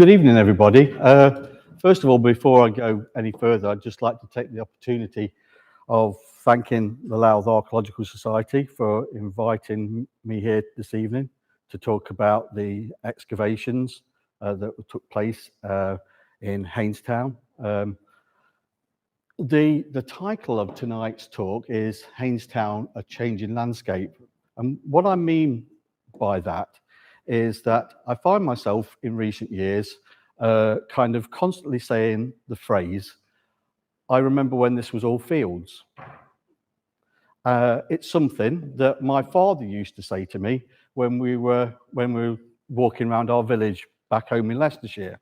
Good evening, everybody. First of all, before I go any further, I'd just like to take the opportunity of thanking the Louth Archaeological Society for inviting me here this evening to talk about the excavations that took place in Haynestown. The title of tonight's talk is Haynestown, a Changing Landscape. And what I mean by that is that I find myself in recent years kind of constantly saying the phrase, I remember when this was all fields. It's something that my father used to say to me when we were walking around our village back home in Leicestershire.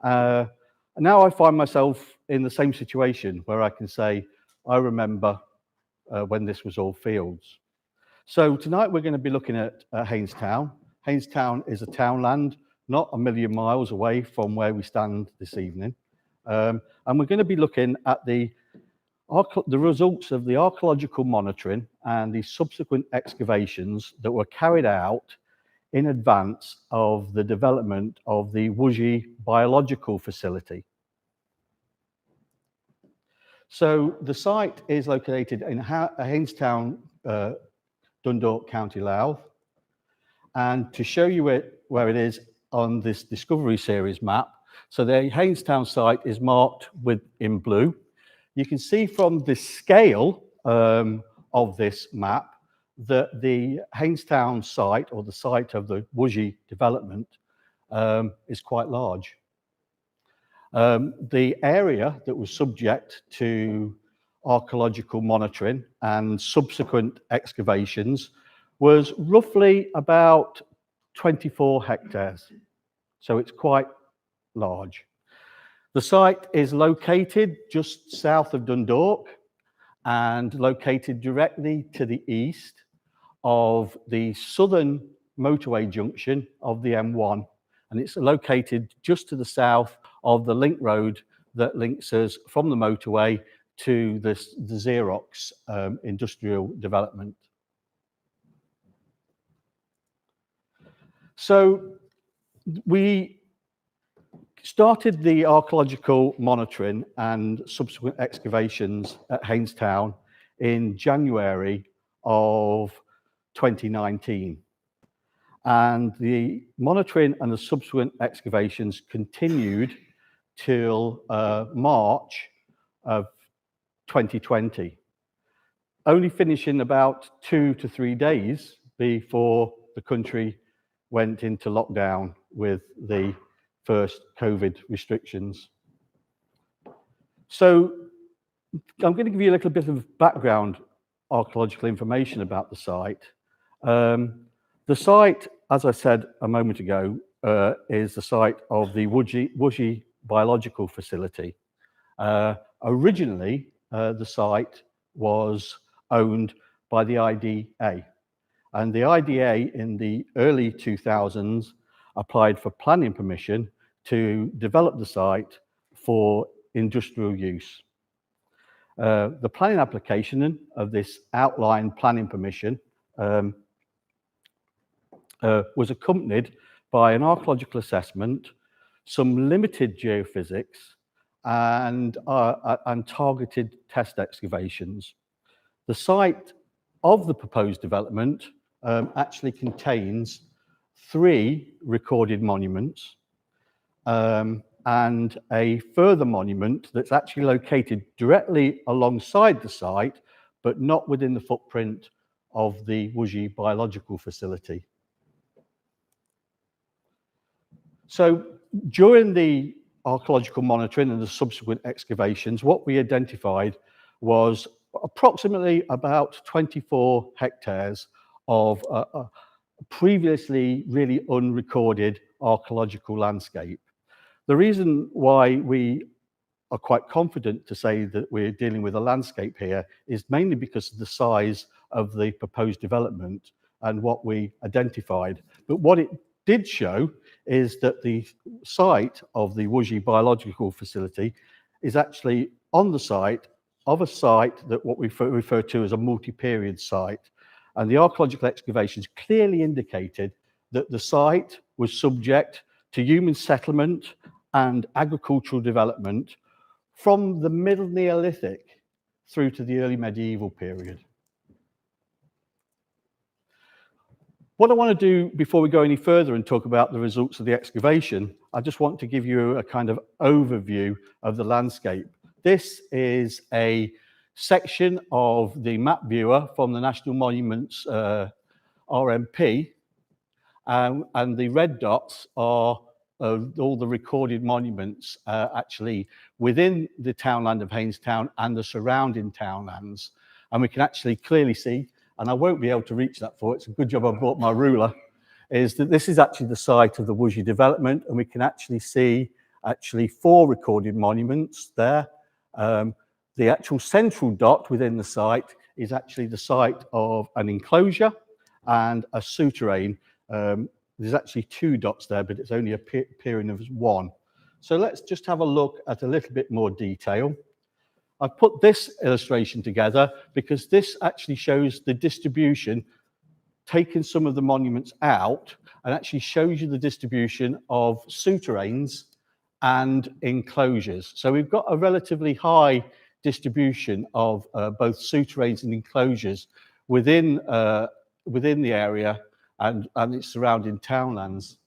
Now I find myself in the same situation where I can say, I remember when this was all fields. So tonight we're going to be looking at Haynestown. Haynestown is a townland not a million miles away from where we stand this evening. And we're going to be looking at the results of the archaeological monitoring and the subsequent excavations that were carried out in advance of the development of the Woolwich biological facility. So the site is located in Haynestown, Dundalk, County Louth. And to show you where it is on this Discovery Series map, so the Haynestown site is marked in blue. You can see from the scale of this map that the Haynestown site, or the site of the Woolwich development, is quite large. The area that was subject to archaeological monitoring and subsequent excavations was roughly about 24 hectares. So it's quite large. The site is located just south of Dundalk and located directly to the east of the southern motorway junction of the M1. And it's located just to the south of the link road that links us from the motorway to the Xerox industrial development. So we started the archaeological monitoring and subsequent excavations at Haynestown in January of 2019. And the monitoring and the subsequent excavations continued till March of 2020, only finishing about 2 to 3 days before the country went into lockdown with the first COVID restrictions. So I'm going to give you a little bit of background archaeological information about the site. The site, as I said a moment ago, is the site of the Woolwich biological facility. Originally, the site was owned by the IDA. And the IDA in the early 2000s applied for planning permission to develop the site for industrial use. The planning application of this outline planning permission was accompanied by an archaeological assessment, some limited geophysics, and targeted test excavations. The site of the proposed development actually contains 3 recorded monuments and a further monument that's actually located directly alongside the site, but not within the footprint of the Woolwich biological facility. So during the archaeological monitoring and the subsequent excavations, what we identified was approximately about 24 hectares of previously really unrecorded archaeological landscape. The reason why we are quite confident to say that we're dealing with a landscape here is mainly because of the size of the proposed development and what we identified. But what it did show is that the site of the Woolwich biological facility is actually on the site of a site that what we refer to as a multi-period site. And the archaeological excavations clearly indicated that the site was subject to human settlement and agricultural development from the Middle Neolithic through to the early medieval period. What I want to do before we go any further and talk about the results of the excavation, I just want to give you a kind of overview of the landscape. This is a section of the map viewer from the National Monuments RMP, and the red dots are all the recorded monuments actually within the townland of Haynestown and the surrounding townlands. And we can actually clearly see, and I won't be able to reach that for it, it's a good job I brought my ruler, is that this is actually the site of the Woolsey development, and we can actually see 4 recorded monuments there. The actual central dot within the site is actually the site of an enclosure and a souterrain. There's actually 2 dots there, but it's only appearing as 1. So let's just have a look at a little bit more detail. I've put this illustration together because this actually shows the distribution, taking some of the monuments out, and actually shows you the distribution of souterrains and enclosures. So we've got a relatively high distribution of both souterrains and enclosures within the area and its surrounding townlands.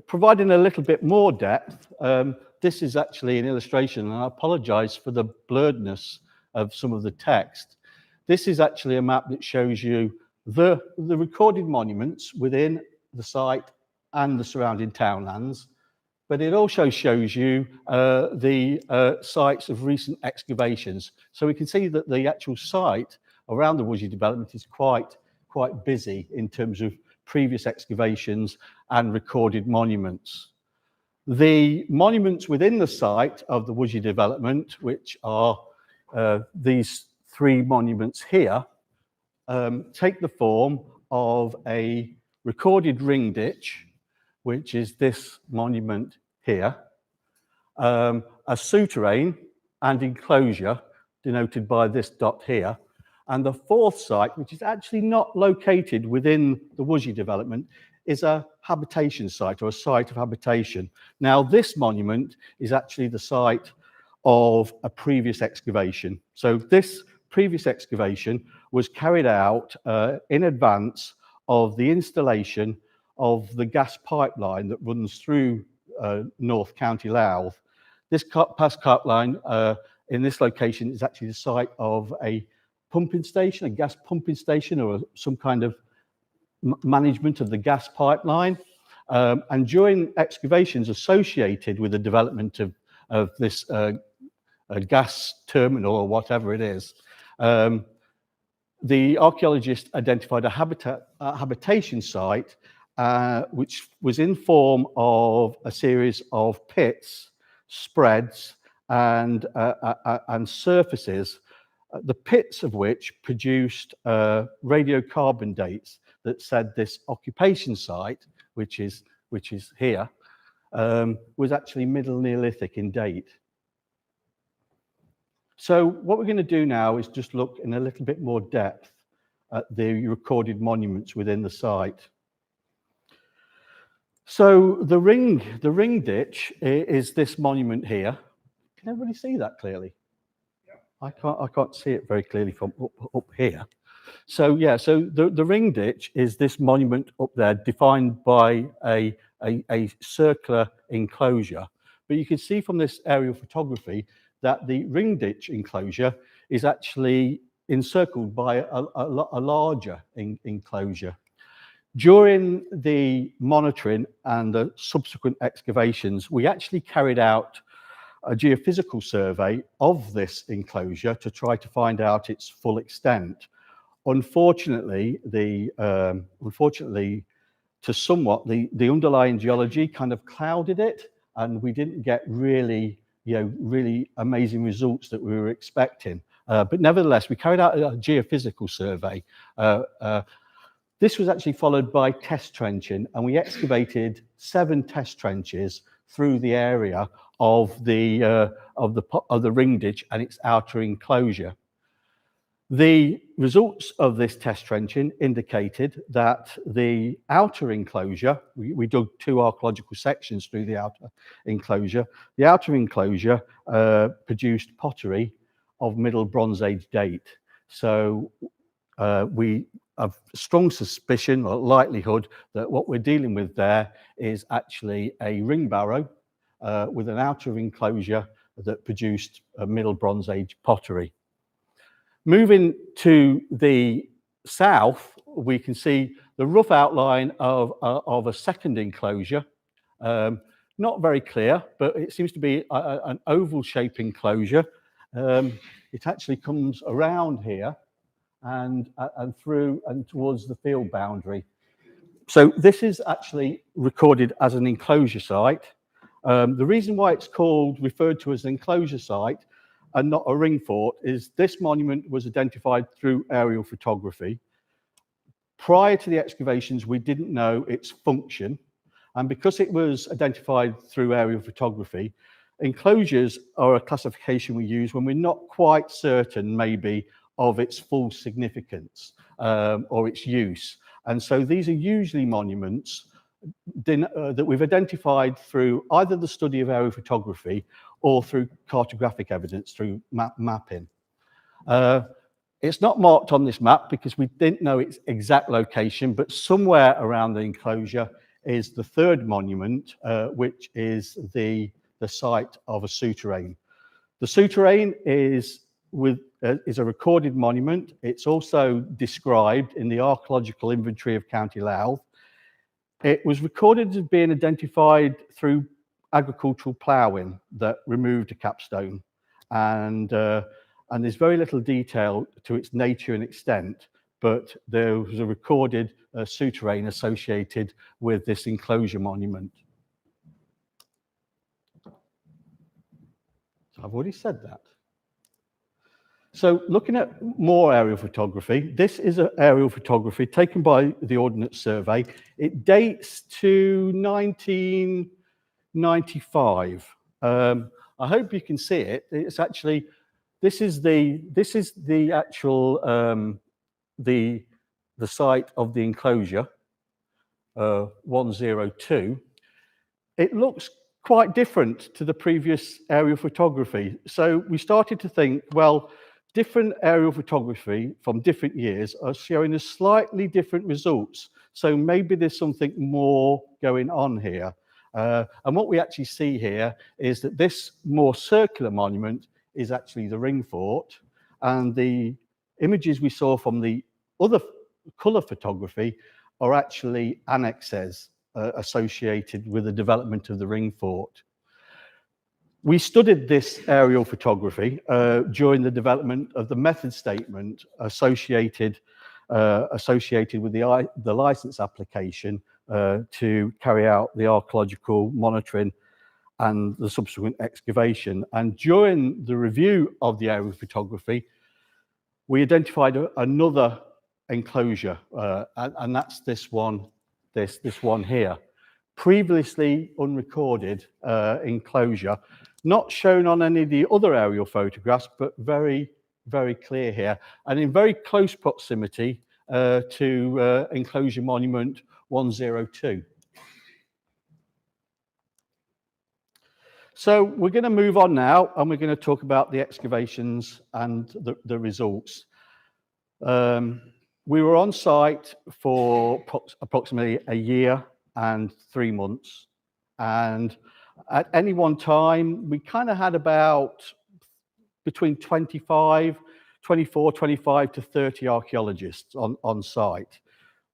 Providing a little bit more depth, this is actually an illustration, and I apologize for the blurredness of some of the text. This is actually a map that shows you the recorded monuments within the site and the surrounding townlands, but it also shows you the sites of recent excavations. So we can see that the actual site around the Woolsey development is quite busy in terms of previous excavations and recorded monuments. The monuments within the site of the Woolsey development, which are these 3 monuments here, take the form of a recorded ring ditch, which is this monument here, a souterrain and enclosure denoted by this dot here, and the 4th site, which is actually not located within the Woolsey development, is a habitation site or a site of habitation. Now, this monument is actually the site of a previous excavation. So this previous excavation was carried out in advance of the installation of the gas pipeline that runs through North County Louth. This gas pipeline in this location is actually the site of a pumping station, a gas pumping station, or some kind of management of the gas pipeline. And during excavations associated with the development of this gas terminal or whatever it is, the archaeologist identified a habitation site which was in form of a series of pits, spreads, and surfaces, the pits of which produced radiocarbon dates that said this occupation site, which is here, was actually Middle Neolithic in date. So what we're going to do now is just look in a little bit more depth at the recorded monuments within the site. So the ring ditch is this monument here. Can everybody see that clearly? Yeah. I can't see it very clearly from up here. So yeah, so the ring ditch is this monument up there, defined by a circular enclosure. But you can see from this aerial photography that the ring ditch enclosure is actually encircled by a larger enclosure. During the monitoring and the subsequent excavations, we actually carried out a geophysical survey of this enclosure to try to find out its full extent. Unfortunately, to somewhat, the underlying geology kind of clouded it, and we didn't get really amazing results that we were expecting. But nevertheless, we carried out a geophysical survey. This was actually followed by test trenching, and we excavated 7 test trenches through the area of the ring ditch and its outer enclosure. The results of this test trenching indicated that the outer enclosure, we dug 2 archaeological sections through the outer enclosure. The outer enclosure produced pottery of Middle Bronze Age date. So we have strong suspicion or likelihood that what we're dealing with there is actually a ring barrow with an outer enclosure that produced a Middle Bronze Age pottery. Moving to the south, we can see the rough outline of a second enclosure. Not very clear, but it seems to be an oval shape enclosure. It actually comes around here and through and towards the field boundary. So this is actually recorded as an enclosure site. The reason why it's referred to as an enclosure site and not a ring fort is this monument was identified through aerial photography. Prior to the excavations, we didn't know its function. And because it was identified through aerial photography, enclosures are a classification we use when we're not quite certain maybe of its full significance or its use. And so these are usually monuments that we've identified through either the study of aerial photography or through cartographic evidence, through mapping. It's not marked on this map because we didn't know its exact location, but somewhere around the enclosure is the third monument, which is the site of a souterrain. The souterrain is a recorded monument. It's also described in the Archaeological Inventory of County Louth. It was recorded as being identified through agricultural ploughing that removed a capstone, and there's very little detail to its nature and extent, but there was a recorded souterrain associated with this enclosure monument. So I've already said that. So looking at more aerial photography, this is an aerial photography taken by the Ordnance Survey. It dates to 1995. I hope you can see it. It's actually, this is the actual the site of the enclosure, 102. It looks quite different to the previous aerial photography. So we started to think, well, different aerial photography from different years are showing us slightly different results. So maybe there's something more going on here. And what we actually see here is that this more circular monument is actually the ring fort, and the images we saw from the other colour photography are actually annexes associated with the development of the ring fort. We studied this aerial photography during the development of the method statement associated with the license application to carry out the archaeological monitoring and the subsequent excavation. And during the review of the aerial photography, we identified another enclosure, and that's this one here. Previously unrecorded enclosure, not shown on any of the other aerial photographs, but very, very clear here, and in very close proximity to enclosure monument 102. So we're going to move on now, and we're going to talk about the excavations and the results. We were on site for approximately a year and 3 months, and at any one time we kind of had about between 24, 25 to 30 archaeologists on site.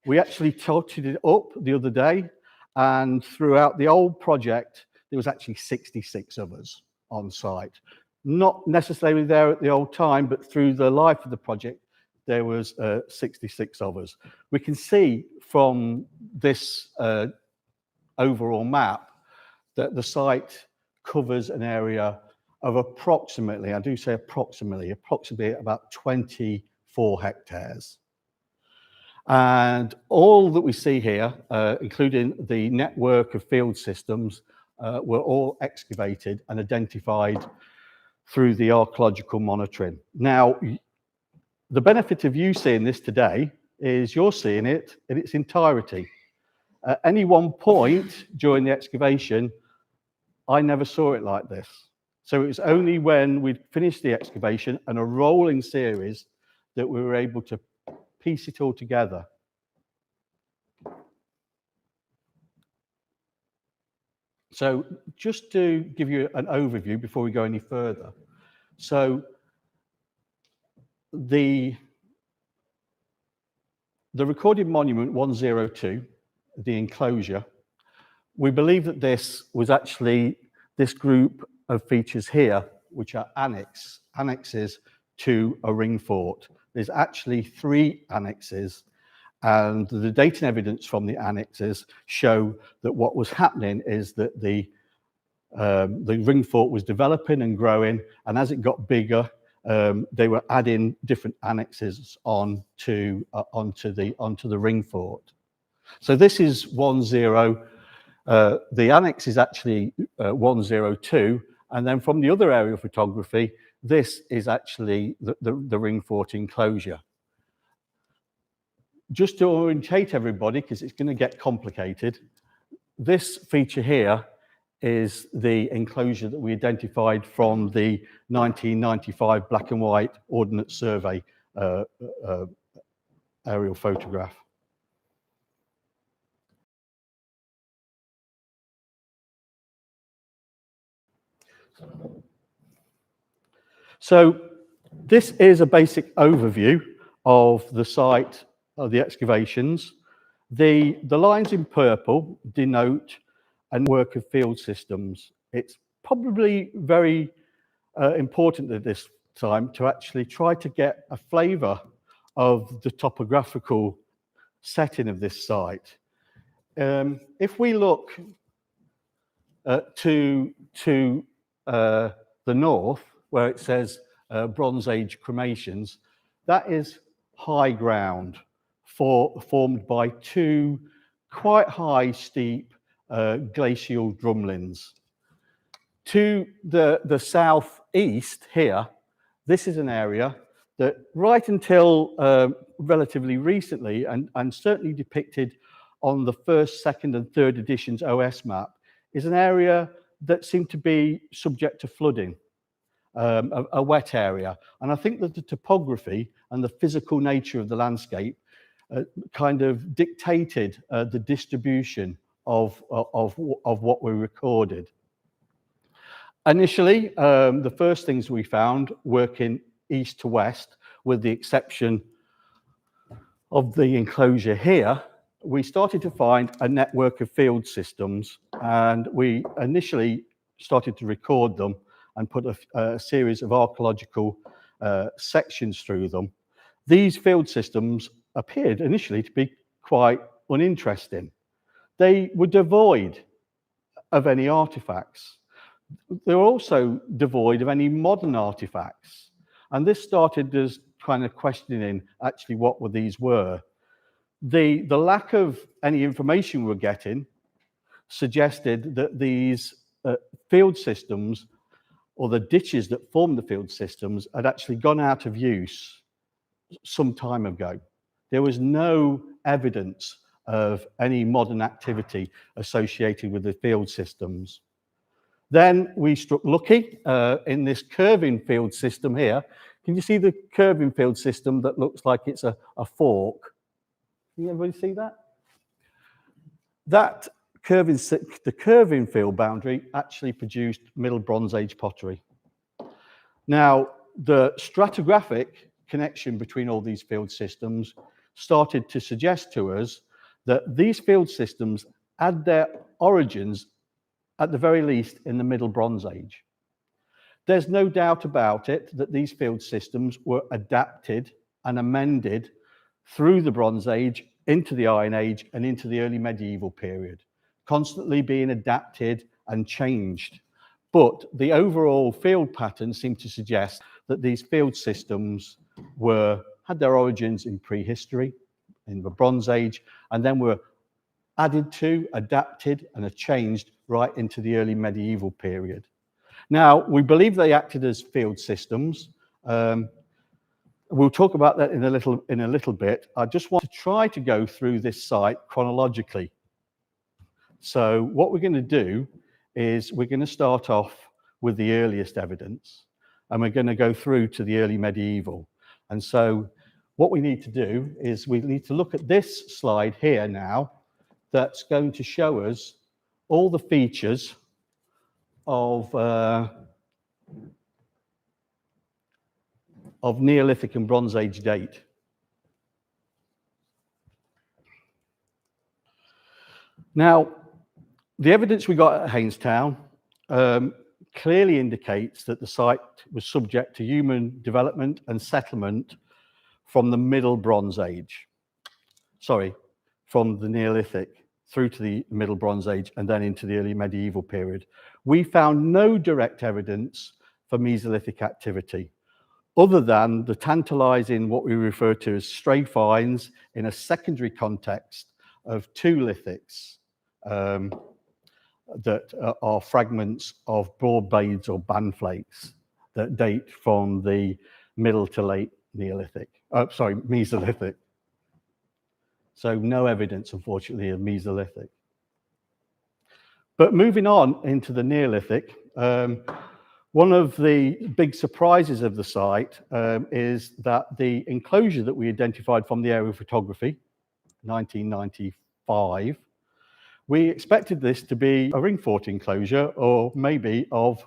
We actually totted it up the other day, and throughout the old project there was actually 66 of us on site. Not necessarily there at the old time, but through the life of the project there was 66 of us. We can see from this overall map that the site covers an area of approximately, I do say approximately about 24 hectares. And all that we see here, including the network of field systems, were all excavated and identified through the archaeological monitoring. Now, The benefit of you seeing this today is you're seeing it in its entirety. At any one point during the excavation, I never saw it like this. So it was only when we'd finished the excavation and a rolling series that we were able to piece it all together. So just to give you an overview before we go any further. So the recorded monument 102, the enclosure, we believe that this was actually this group of features here, which are annexes to a ring fort. There's actually 3 annexes, and the data and evidence from the annexes show that what was happening is that the ring fort was developing and growing, and as it got bigger, they were adding different annexes onto the ring fort. So this is 10. The annex is actually 102, and then from the other aerial photography, this is actually the ring fort enclosure. Just to orientate everybody, because it's going to get complicated, this feature here is the enclosure that we identified from the 1995 black and white Ordnance Survey aerial photograph. So this is a basic overview of the site of the excavations. The lines in purple denote a network of field systems. It's probably very important at this time to actually try to get a flavour of the topographical setting of this site. If we look to the north, where it says Bronze Age cremations, that is high ground formed by 2 quite high, steep glacial drumlins. To the southeast here, this is an area that right until relatively recently, and certainly depicted on the 1st, 2nd and 3rd editions OS map, is an area that seemed to be subject to flooding, a wet area. And I think that the topography and the physical nature of the landscape kind of dictated the distribution of what we recorded. Initially, the first things we found working east to west, with the exception of the enclosure here, we started to find a network of field systems, and we initially started to record them and put a series of archaeological sections through them. These field systems appeared initially to be quite uninteresting. They were devoid of any artifacts. They were also devoid of any modern artifacts. And this started as kind of questioning actually what these were. The lack of any information we're getting suggested that these field systems, or the ditches that form the field systems, had actually gone out of use some time ago. There was no evidence of any modern activity associated with the field systems. Then we struck lucky in this curving field system here. Can you see the curving field system that looks like it's a fork? Can everybody see that? The curving field boundary actually produced Middle Bronze Age pottery. Now, the stratigraphic connection between all these field systems started to suggest to us that these field systems had their origins, at the very least, in the Middle Bronze Age. There's no doubt about it that these field systems were adapted and amended through the Bronze Age, into the Iron Age, and into the early medieval period, constantly being adapted and changed. But the overall field pattern seemed to suggest that these field systems had their origins in prehistory, in the Bronze Age, and then were added to, adapted, and are changed right into the early medieval period. Now, we believe they acted as field systems. We'll talk about that in a little bit. I just want to try to go through this site chronologically. So what we're going to do is we're going to start off with the earliest evidence, and we're going to go through to the early medieval. And so what we need to do is we need to look at this slide here now that's going to show us all the features of Neolithic and Bronze Age date. Now, the evidence we got at Haynestown clearly indicates that the site was subject to human development and settlement from the Middle Bronze Age. Sorry, from the Neolithic through to the Middle Bronze Age and then into the early medieval period. We found no direct evidence for Mesolithic activity, other than the tantalizing what we refer to as stray finds in a secondary context of two lithics that are fragments of broad blades or band flakes that date from the Middle to late Neolithic. Mesolithic. So no evidence, unfortunately, of Mesolithic. But moving on into the Neolithic, one of the big surprises of the site is that the enclosure that we identified from the aerial photography, 1995, we expected this to be a ring fort enclosure or maybe of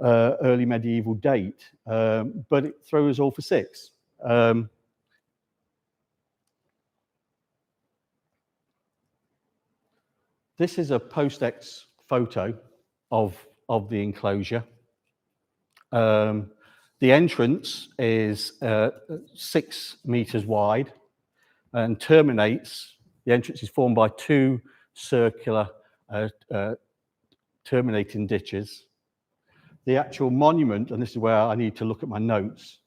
early medieval date, but it threw us all for six. This is a post-ex photo of the enclosure. The entrance is 6 meters wide and terminates, the entrance is formed by two circular terminating ditches. The actual monument, and this is where I need to look at my notes,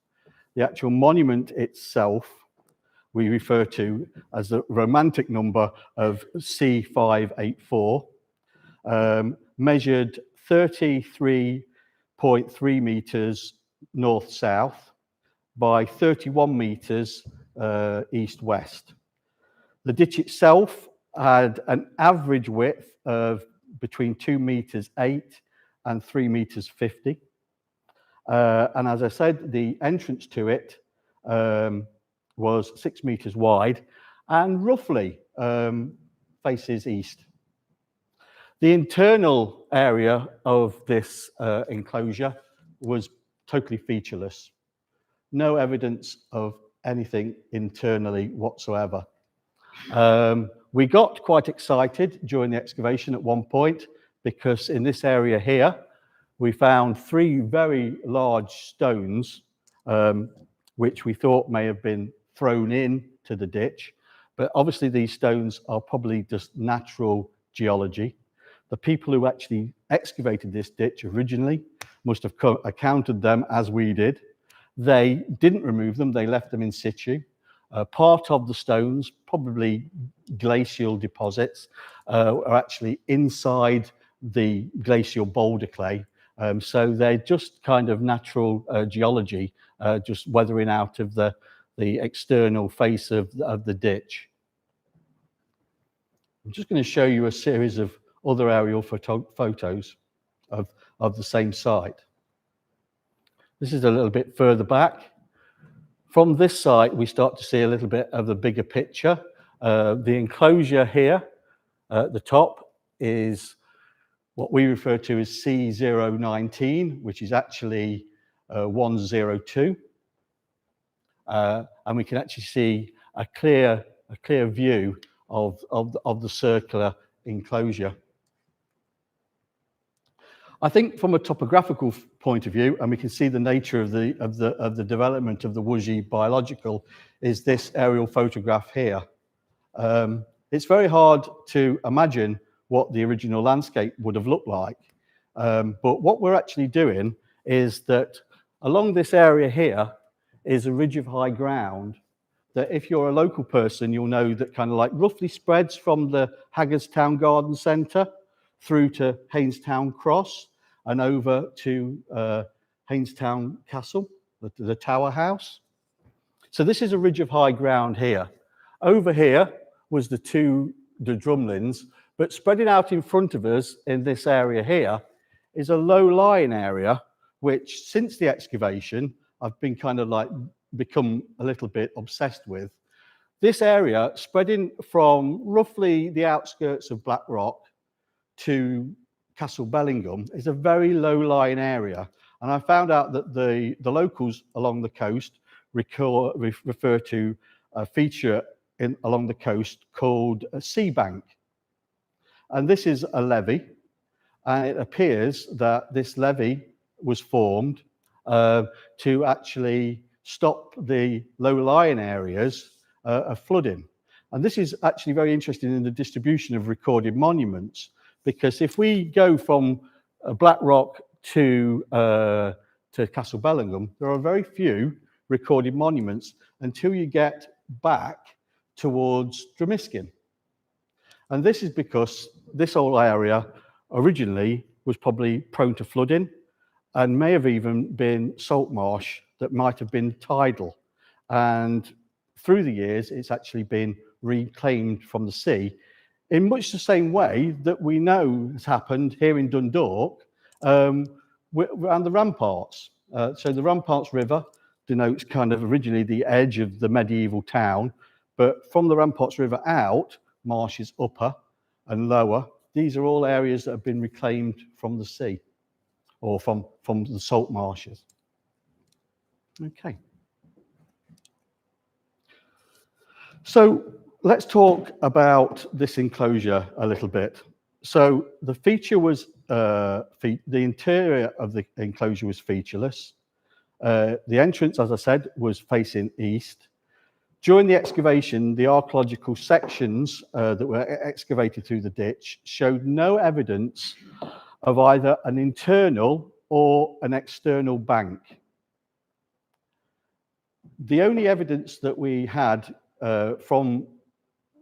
the actual monument itself we refer to as the romantic number of C584, measured 33.3 meters north-south by 31 meters east-west. The ditch itself had an average width of between 2 meters 8 and 3 meters 50. And as I said, the entrance to it was 6 meters wide and roughly faces east. The internal area of this enclosure was totally featureless. No evidence of anything internally whatsoever. We got quite excited during the excavation at one point because in this area here, we found 3 very large stones, which we thought may have been thrown in to the ditch. But obviously these stones are probably just natural geology. The people who actually excavated this ditch originally must have accounted them as we did. They didn't remove them, they left them in situ. Part of the stones, probably glacial deposits, are actually inside the glacial boulder clay. So they're just kind of natural geology, just weathering out of the external face of the ditch. I'm just going to show you a series of other aerial photos of the same site. This is a little bit further back. From this site, we start to see a little bit of the bigger picture. The enclosure here at the top is what we refer to as C019, which is actually 102. And we can actually see a clear view of the circular enclosure. I think from a topographical point of view, and we can see the nature of the development of the Wuxi biological, is this aerial photograph here. It's very hard to imagine what the original landscape would have looked like. But what we're actually doing is that along this area here is a ridge of high ground that if you're a local person, you'll know that kind of like roughly spreads from the Hagerstown Garden Centre through to Haynestown Cross and over to Haynestown Castle, the Tower House. So this is a ridge of high ground here. Over here was the drumlins, but spreading out in front of us in this area here is a low-lying area, which since the excavation, I've been kind of like become a little bit obsessed with. This area spreading from roughly the outskirts of Blackrock to Castle Bellingham is a very low-lying area. And I found out that the locals along the coast refer to a feature along the coast called a sea bank. And this is a levee. And it appears that this levee was formed to actually stop the low-lying areas of flooding. And this is actually very interesting in the distribution of recorded monuments, because if we go from Blackrock to Castle Bellingham, there are very few recorded monuments until you get back towards Dromiskin. And this is because this whole area originally was probably prone to flooding and may have even been salt marsh that might have been tidal. And through the years, it's actually been reclaimed from the sea in much the same way that we know has happened here in Dundalk around the ramparts. So the Ramparts River denotes kind of originally the edge of the medieval town, but from the Ramparts River out, marsh is upper and lower. These are all areas that have been reclaimed from the sea or from the salt marshes. Okay. So let's talk about this enclosure a little bit. So the feature was, the interior of the enclosure was featureless. The entrance, as I said, was facing east. During the excavation, the archaeological sections that were excavated through the ditch showed no evidence of either an internal or an external bank. The only evidence that we had from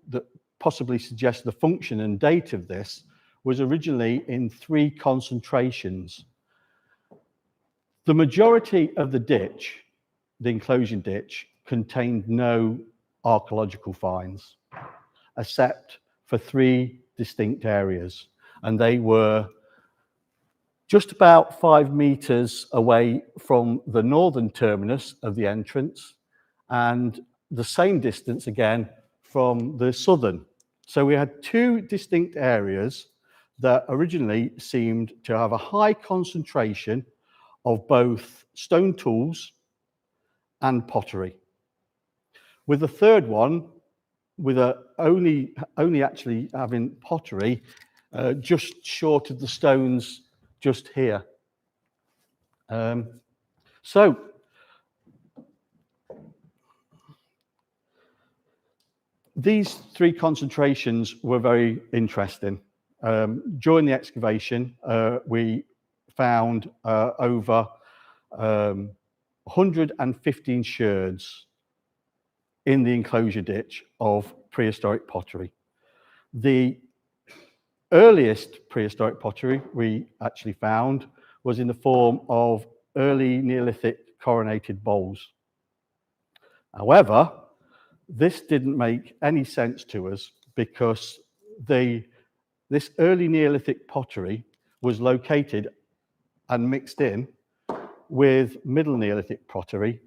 that possibly suggests the function and date of this was originally in 3 concentrations. The majority of the ditch, the enclosure ditch, contained no archaeological finds, except for 3 distinct areas. And they were just about 5 meters away from the northern terminus of the entrance, and the same distance again from the southern. So we had 2 distinct areas that originally seemed to have a high concentration of both stone tools and pottery, with the third one with only actually having pottery just short of the stones just here. So these 3 concentrations were very interesting. During the excavation, we found over 115 sherds in the enclosure ditch of prehistoric pottery. The earliest prehistoric pottery we actually found was in the form of early Neolithic coronated bowls. However, this didn't make any sense to us because this early Neolithic pottery was located and mixed in with Middle Neolithic pottery,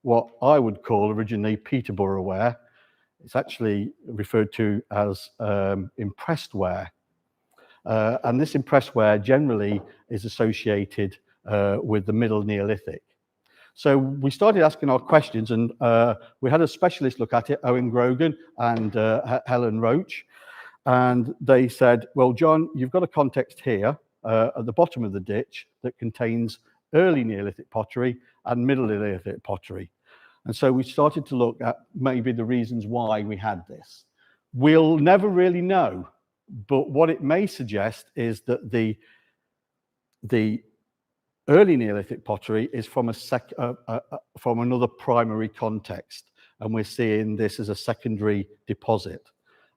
what I would call originally Peterborough ware. It's actually referred to as impressed ware. And this impressed ware generally is associated with the Middle Neolithic. So we started asking our questions, and we had a specialist look at it, Owen Grogan and Helen Roach. And they said, well, John, you've got a context here at the bottom of the ditch that contains early Neolithic pottery and Middle Neolithic pottery. And so we started to look at maybe the reasons why we had this. We'll never really know, but what it may suggest is that the early Neolithic pottery is from from another primary context, and we're seeing this as a secondary deposit.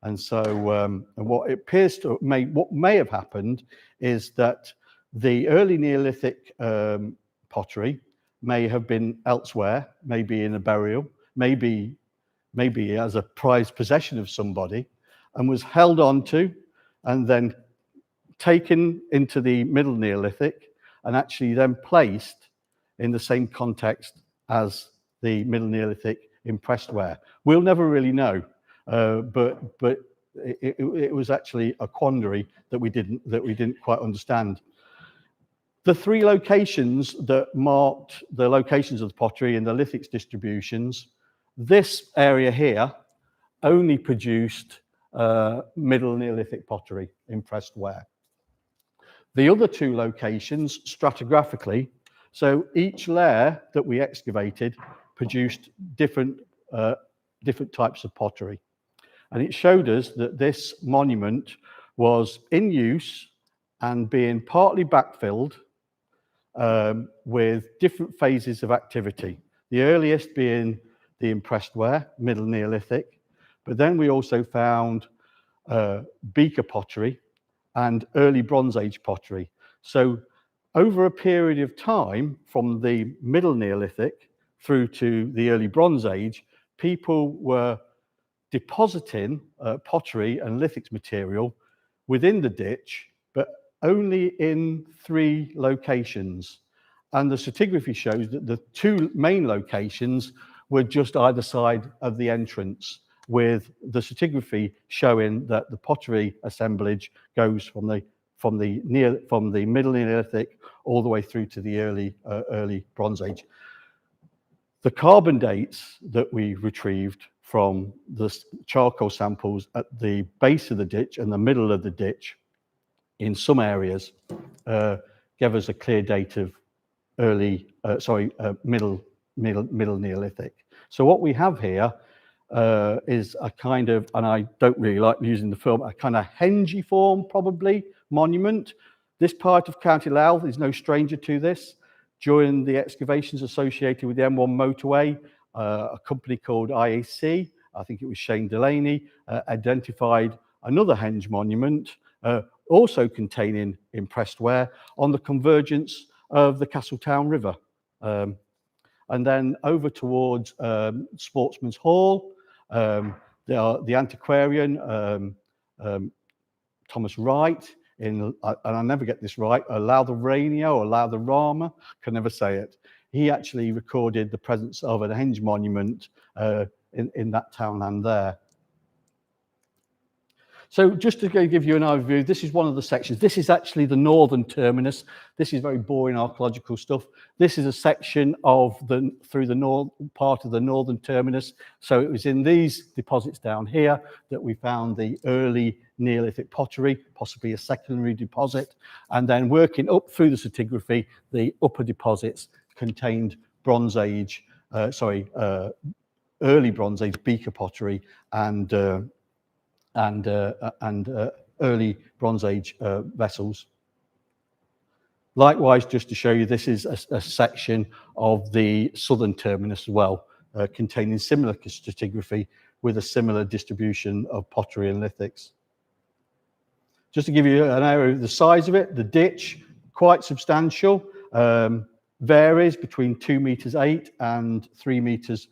And so and what it appears to what may have happened is that the early Neolithic pottery may have been elsewhere, maybe in a burial, maybe as a prized possession of somebody, and was held onto and then taken into the Middle Neolithic and actually then placed in the same context as the Middle Neolithic impressed ware. We'll never really know, but it was actually a quandary that we didn't quite understand. The three locations that marked the locations of the pottery and the lithics distributions, this area here only produced Middle Neolithic pottery, impressed ware. The other two locations, stratigraphically, so each layer that we excavated produced different types of pottery. And it showed us that this monument was in use and being partly backfilled with different phases of activity. The earliest being the impressed ware, Middle Neolithic, but then we also found beaker pottery and early Bronze Age pottery. So over a period of time, from the Middle Neolithic through to the early Bronze Age, people were depositing pottery and lithics material within the ditch, but only in three locations. And the stratigraphy shows that the two main locations were just either side of the entrance, with the stratigraphy showing that the pottery assemblage goes from the Middle Neolithic all the way through to the early Bronze Age. The carbon dates that we retrieved from the charcoal samples at the base of the ditch and the middle of the ditch in some areas gave us a clear date of Middle Neolithic. So what we have here is a kind of, and I don't really like using the film, a kind of hengiform, probably, monument. This part of County Louth is no stranger to this. During the excavations associated with the M1 motorway, a company called IAC, I think it was Shane Delaney, identified another henge monument, also containing impressed ware, on the convergence of the Castletown River. And then over towards Sportsman's Hall, the antiquarian, Thomas Wright, and I never get this right, Loutherania or Loutherama, can never say it. He actually recorded the presence of a henge monument in that townland there. So just to give you an overview, this is one of the sections. This is actually the northern terminus. This is very boring archaeological stuff. This is a section of through the north part of the northern terminus. So it was in these deposits down here that we found the early Neolithic pottery, possibly a secondary deposit, and then working up through the stratigraphy, the upper deposits contained Bronze Age, early Bronze Age beaker pottery and early Bronze Age vessels. Likewise, just to show you, this is a section of the southern terminus as well, containing similar stratigraphy with a similar distribution of pottery and lithics. Just to give you an area of the size of it, the ditch, quite substantial, varies between 2.8 meters and 3.55 meters.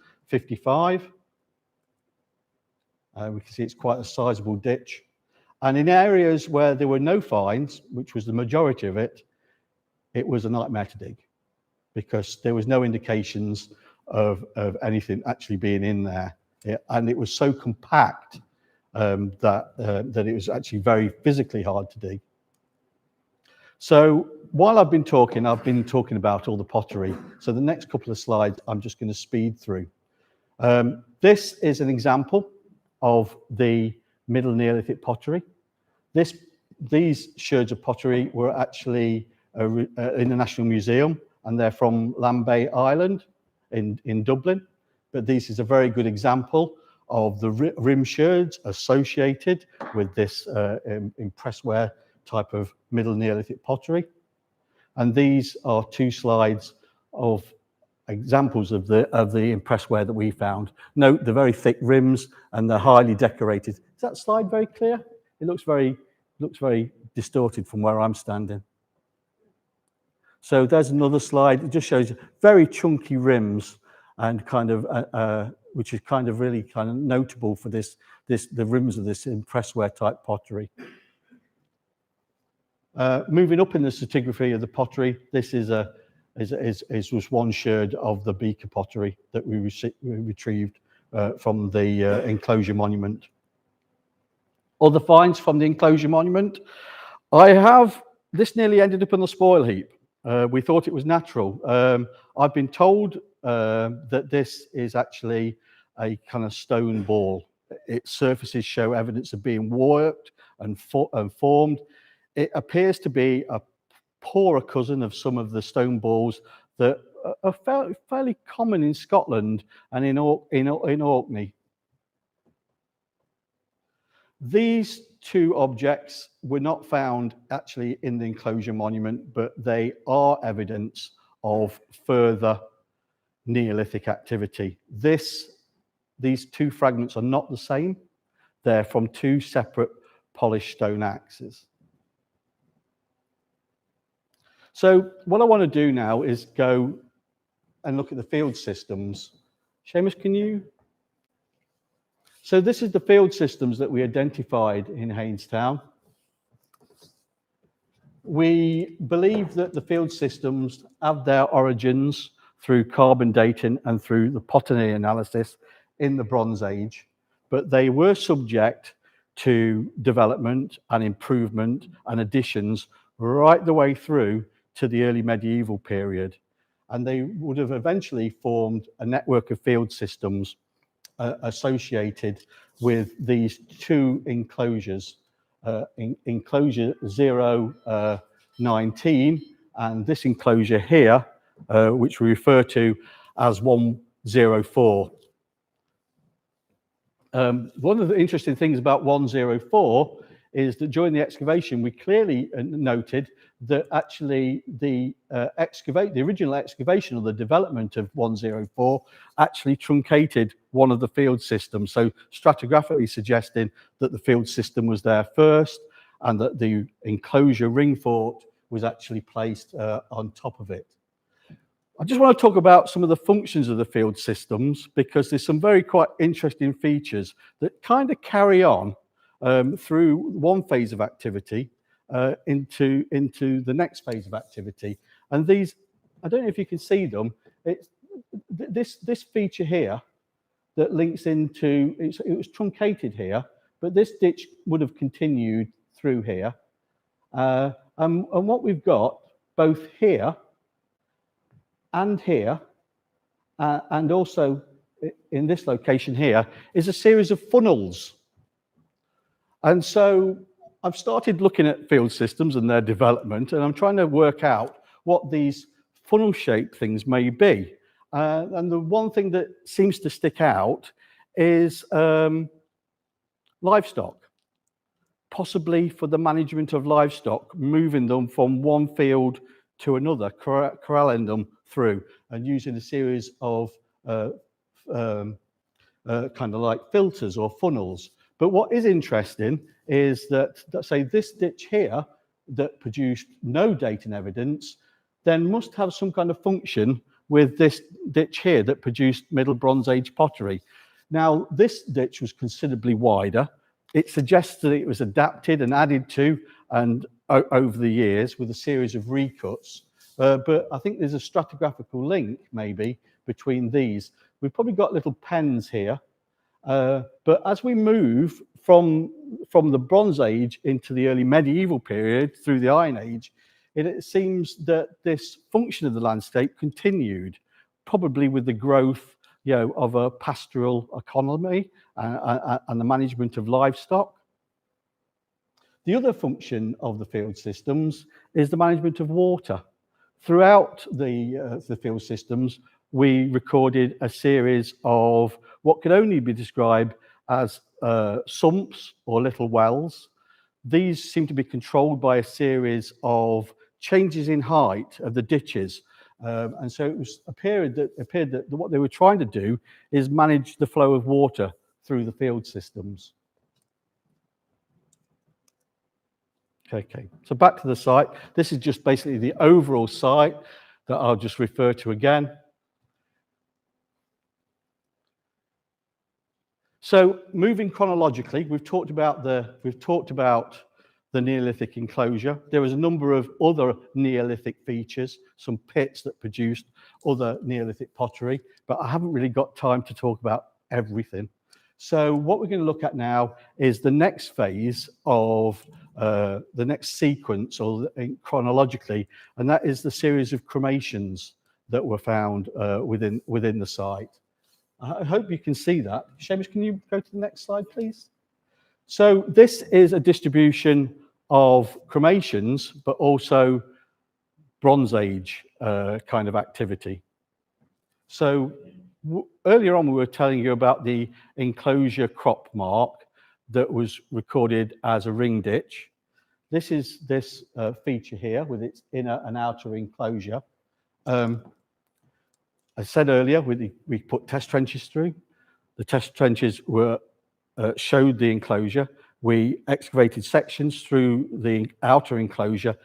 We can see it's quite a sizable ditch. And in areas where there were no finds, which was the majority of it, it was a nightmare to dig because there was no indications of anything actually being in there. And it was so compact that it was actually very physically hard to dig. So while I've been talking about all the pottery. So the next couple of slides, I'm just going to speed through. This is an example of the Middle Neolithic pottery. These sherds of pottery were actually in the National Museum, and they're from Lambay Island in Dublin. But this is a very good example of the rim sherds associated with this impressed ware type of Middle Neolithic pottery. And these are two slides of examples of the impressed ware that we found. Note the very thick rims and the highly decorated. Is that slide very clear? It looks very distorted from where I'm standing. So there's another slide. It just shows very chunky rims and kind of, which is kind of really kind of notable for the rims of this impressware type pottery. Moving up in the stratigraphy of the pottery, this is was one sherd of the beaker pottery that we retrieved from the enclosure monument. Other finds from the enclosure monument, this nearly ended up on the spoil heap. We thought it was natural. I've been told that this is actually a kind of stone ball. Its surfaces show evidence of being worked and formed. It appears to be a poorer cousin of some of the stone balls that are fairly common in Scotland and in Orkney. These two objects were not found actually in the enclosure monument, but they are evidence of further Neolithic activity. These two fragments are not the same. They're from two separate polished stone axes. So what I want to do now is go and look at the field systems. Seamus, can you? So this is the field systems that we identified in Haynestown. We believe that the field systems have their origins through carbon dating and through the pottery analysis in the Bronze Age, but they were subject to development and improvement and additions right the way through to the early medieval period. And they would have eventually formed a network of field systems associated with these two enclosures, enclosure 019 and this enclosure here, which we refer to as 104. One of the interesting things about 104 is that during the excavation, we clearly noted that actually the original excavation or the development of 104 actually truncated one of the field systems. So stratigraphically suggesting that the field system was there first and that the enclosure ring fort was actually placed on top of it. I just want to talk about some of the functions of the field systems because there's some very quite interesting features that kind of carry on through one phase of activity into the next phase of activity. And these, I don't know if you can see them, it's this feature here that links into, it was truncated here, but this ditch would have continued through here. And what we've got both here and here, and also in this location here, is a series of funnels. And so I've started looking at field systems and their development, and I'm trying to work out what these funnel-shaped things may be. And the one thing that seems to stick out is livestock, possibly for the management of livestock, moving them from one field to another, corralling them through and using a series of kind of like filters or funnels. But what is interesting is that, say, this ditch here that produced no dating evidence then must have some kind of function with this ditch here that produced Middle Bronze Age pottery. Now, this ditch was considerably wider. It suggests that it was adapted and added to and over the years with a series of recuts. But I think there's a stratigraphical link maybe between these. We've probably got little pens here. But as we move from the Bronze Age into the early medieval period through the Iron Age, it seems that this function of the landscape continued, probably with the growth, of a pastoral economy and the management of livestock. The other function of the field systems is the management of water. Throughout the field systems, we recorded a series of what could only be described as sumps or little wells. These seem to be controlled by a series of changes in height of the ditches. And so it appeared that what they were trying to do is manage the flow of water through the field systems. Okay, so back to the site. This is just basically the overall site that I'll just refer to again. So moving chronologically, we've talked about the Neolithic enclosure. There was a number of other Neolithic features, some pits that produced other Neolithic pottery, but I haven't really got time to talk about everything. So what we're going to look at now is the next phase of the next sequence, or chronologically, and that is the series of cremations that were found within the site. I hope you can see that. Seamus, can you go to the next slide, please? So this is a distribution of cremations, but also Bronze Age kind of activity. So earlier on, we were telling you about the enclosure crop mark that was recorded as a ring ditch. This is this feature here with its inner and outer enclosure. I said earlier, we put test trenches through. The test trenches showed the enclosure. We excavated sections through the outer enclosure,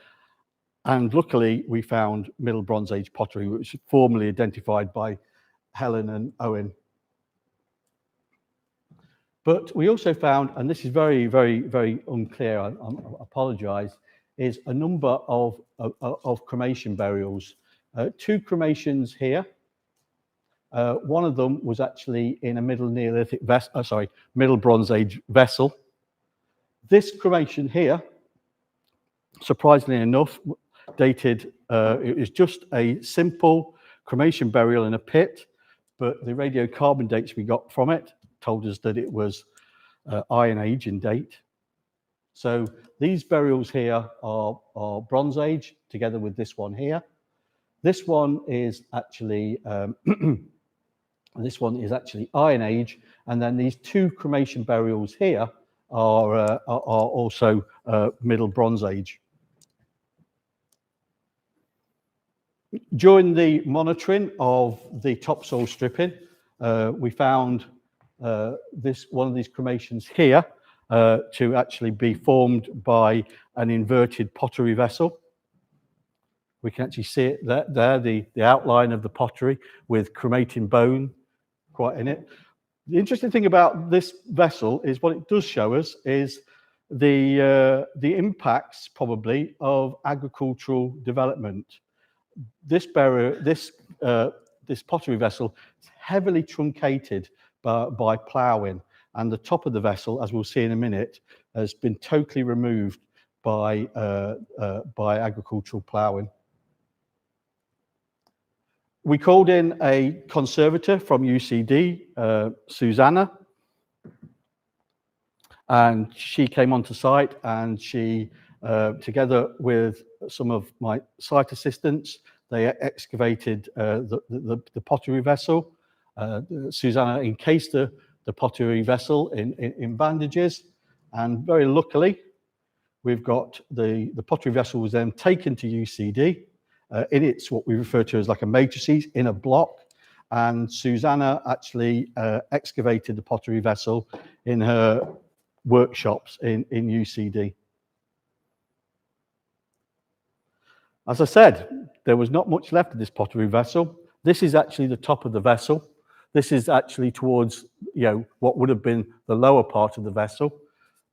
and luckily we found Middle Bronze Age pottery, which was formally identified by Helen and Owen. But we also found, and this is very, very, very unclear, I apologise, is a number of cremation burials. 2 cremations here. One of them was actually in a Middle Bronze Age vessel. This cremation here, surprisingly enough, dated, it was just a simple cremation burial in a pit, but the radiocarbon dates we got from it told us that it was Iron Age in date. So these burials here are Bronze Age, together with this one here. This one is actually Iron Age, and then these 2 cremation burials here are also Middle Bronze Age. During the monitoring of the topsoil stripping, we found one of these cremations here to actually be formed by an inverted pottery vessel. We can actually see it there, the outline of the pottery with cremating bone quite in it. The interesting thing about this vessel is what it does show us is the impacts probably of agricultural development. This pottery vessel is heavily truncated by ploughing, and the top of the vessel, as we'll see in a minute, has been totally removed by agricultural ploughing. We called in a conservator from UCD, Susanna, and she came onto site, and she, together with some of my site assistants, they excavated the pottery vessel. Susanna encased the pottery vessel in bandages, and very luckily, we've got the pottery vessel was then taken to UCD. In it's what we refer to as like a matrices in a block, and Susanna actually excavated the pottery vessel in her workshops in UCD. As I said, there was not much left of this pottery vessel. This is actually the top of the vessel. This is actually towards, what would have been the lower part of the vessel.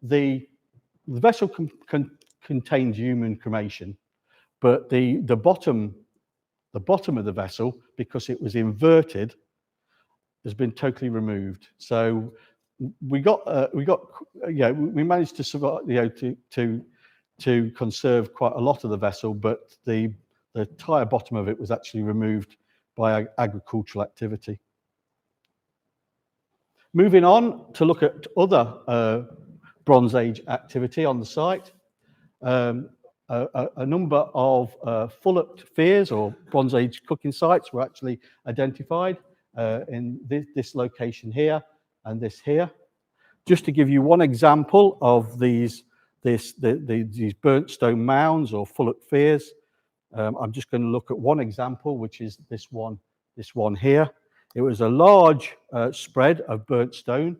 The vessel contains human cremation, but the bottom of the vessel, because it was inverted, has been totally removed. So we managed to survive, to conserve quite a lot of the vessel, but the entire bottom of it was actually removed by agricultural activity. Moving on to look at other Bronze Age activity on the site. A number of fullocked fears or Bronze Age cooking sites were actually identified in this location here and this here. Just to give you one example of these burnt stone mounds or fullocked fears, I'm just going to look at one example, which is this one here. It was a large spread of burnt stone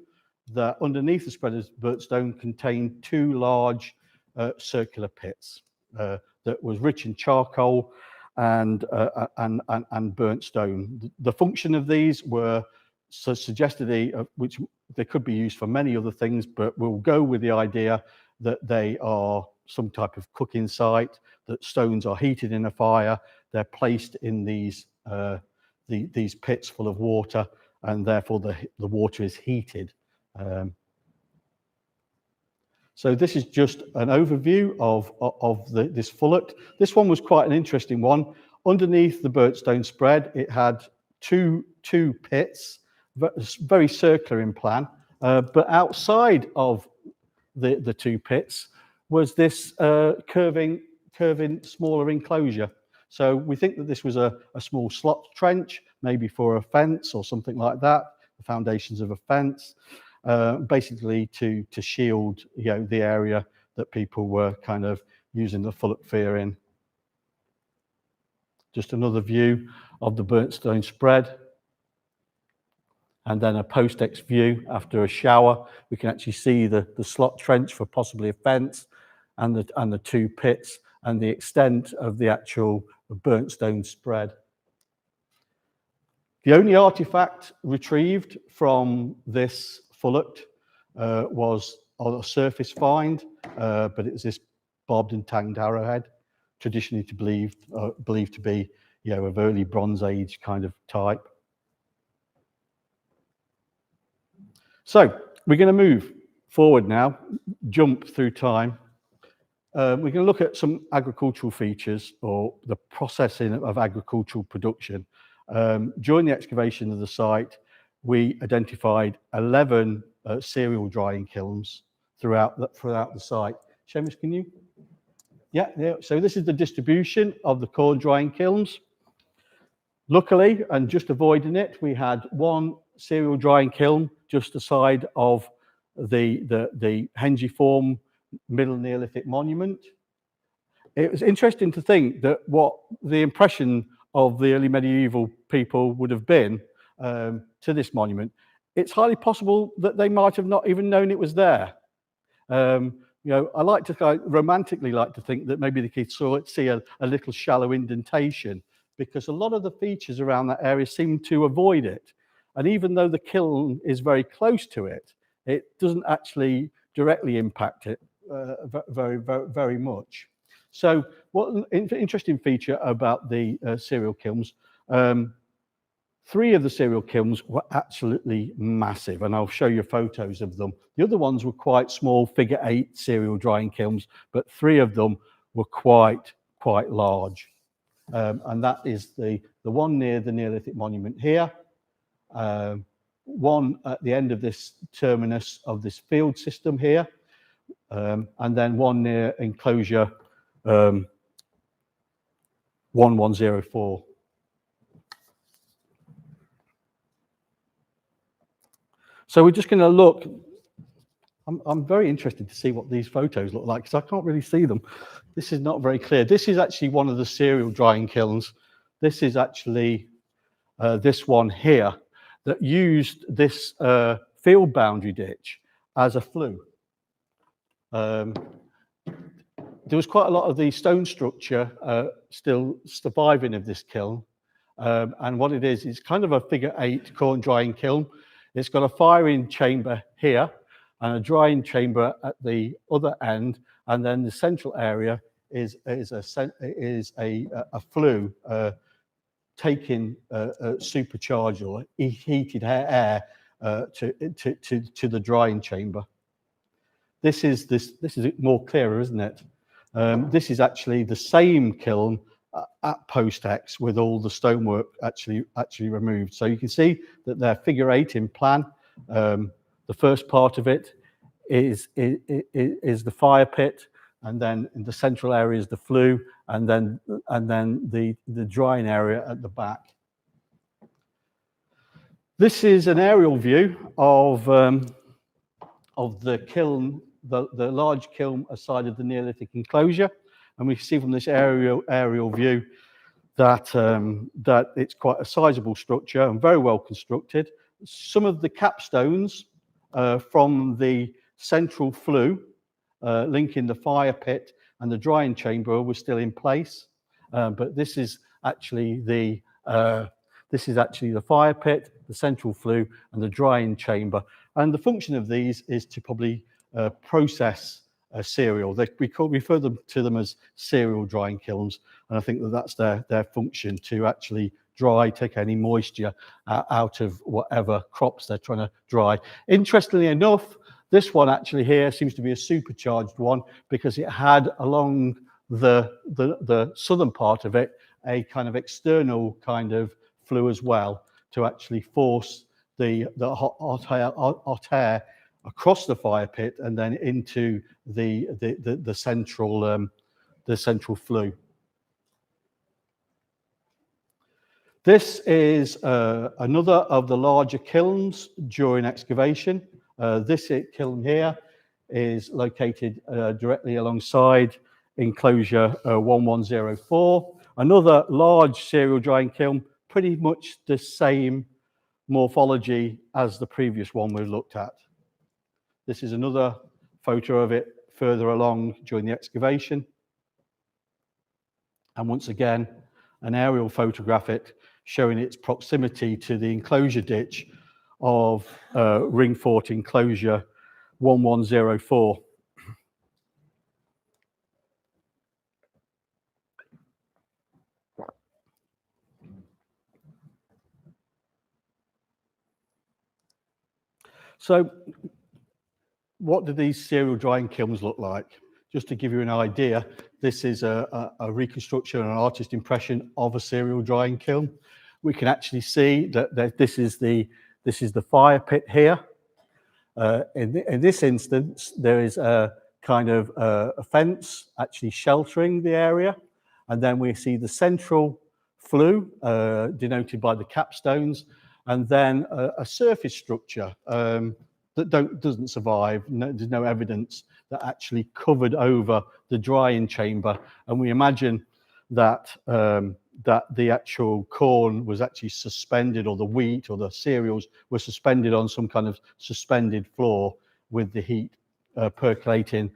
that underneath the spread of burnt stone contained 2 large circular pits that was rich in charcoal and burnt stone. The function of these were suggested, which they could be used for many other things, but we'll go with the idea that they are some type of cooking site, that stones are heated in a fire, they're placed in these pits full of water, and therefore the water is heated. So this is just an overview of this fullet. This one was quite an interesting one. Underneath the burnt stone spread, it had two pits, very circular in plan, but outside of the two pits was this curving smaller enclosure. So we think that this was a small slot trench, maybe for a fence or something like that, the foundations of a fence, basically to shield, the area that people were kind of using the fullet fear in. Just another view of the burnt stone spread. And then a post-ex view after a shower. We can actually see the slot trench for possibly a fence, and the two pits, and the extent of the actual burnt stone spread. The only artifact retrieved from this fullet was a surface find, but it was this barbed and tanged arrowhead, traditionally believed to be, of early Bronze Age kind of type. So we're going to move forward now, jump through time. We're going to look at some agricultural features, or the processing of agricultural production. During the excavation of the site, we identified 11 cereal drying kilns throughout the site. Seamus, can you? Yeah. So this is the distribution of the corn drying kilns. Luckily, and just avoiding it, we had one cereal drying kiln just aside of the hengiform Middle Neolithic monument. It was interesting to think that what the impression of the early medieval people would have been to this monument. It's highly possible that they might have not even known it was there. I romantically like to think that maybe they could see a little shallow indentation, because a lot of the features around that area seem to avoid it. And even though the kiln is very close to it, it doesn't actually directly impact it very, very, very much. So what an interesting feature about the cereal kilns, 3 of the cereal kilns were absolutely massive, and I'll show you photos of them. The other ones were quite small, figure 8 cereal drying kilns, but 3 of them were quite large. And that is the one near the Neolithic monument here, one at the end of this terminus of this field system here, and then one near enclosure 1104. So we're just going to look. I'm very interested to see what these photos look like, because I can't really see them. This is not very clear. This is actually one of the cereal drying kilns. This is actually this one here that used this field boundary ditch as a flue. There was quite a lot of the stone structure still surviving of this kiln. And what it is, it's kind of a figure 8 corn drying kiln. It's got a firing chamber here and a drying chamber at the other end, and then the central area is a flue taking supercharged or heated air to the drying chamber. This is more clearer, isn't it? This is actually the same kiln at post-ex with all the stonework actually removed. So you can see that they're figure 8 in plan. The first part of it is the fire pit, and then in the central area is the flue, and then the drying area at the back. This is an aerial view of the kiln, the large kiln aside of the Neolithic enclosure, and we see from this aerial view that it's quite a sizable structure and very well constructed. Some of the capstones from the central flue linking the fire pit and the drying chamber was still in place. But this is actually the fire pit, the central flue, and the drying chamber. And the function of these is to probably process cereal. We refer to them as cereal drying kilns, and I think that that's their function, to actually take any moisture out of whatever crops they're trying to dry. Interestingly enough, this one actually here seems to be a supercharged one, because it had along the southern part of it a kind of external kind of flue as well, to actually force the hot air across the fire pit and then into the central flue. This is another of the larger kilns during excavation. This kiln here is located directly alongside enclosure 1104. Another large cereal drying kiln, pretty much the same morphology as the previous one we looked at. This is another photo of it further along during the excavation. And once again, an aerial photograph it, showing its proximity to the enclosure ditch of Ring Fort enclosure 1104. So what do these cereal drying kilns look like? Just to give you an idea, this is a reconstruction, an artist impression of a cereal drying kiln. We can actually see that this is the fire pit here. In this instance, there is a kind of a fence actually sheltering the area, and then we see the central flue denoted by the capstones, and then a surface structure that doesn't survive. There's no evidence that actually covered over the drying chamber, and we imagine that that the actual corn was actually suspended, or the wheat or the cereals were suspended on some kind of suspended floor, with the heat percolating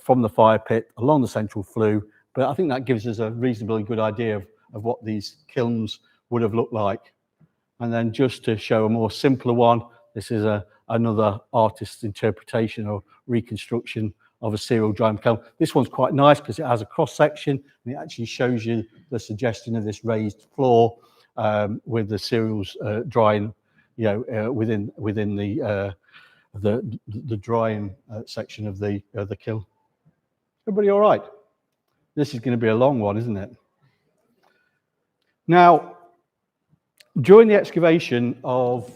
from the fire pit along the central flue. But I think that gives us a reasonably good idea of what these kilns would have looked like. And then just to show a more simpler one, this is another artist's interpretation or reconstruction of a cereal drying kiln. This one's quite nice because it has a cross section, and it actually shows you the suggestion of this raised floor with the cereals drying, within the drying section of the kiln. Everybody all right? This is going to be a long one, isn't it? Now, during the excavation of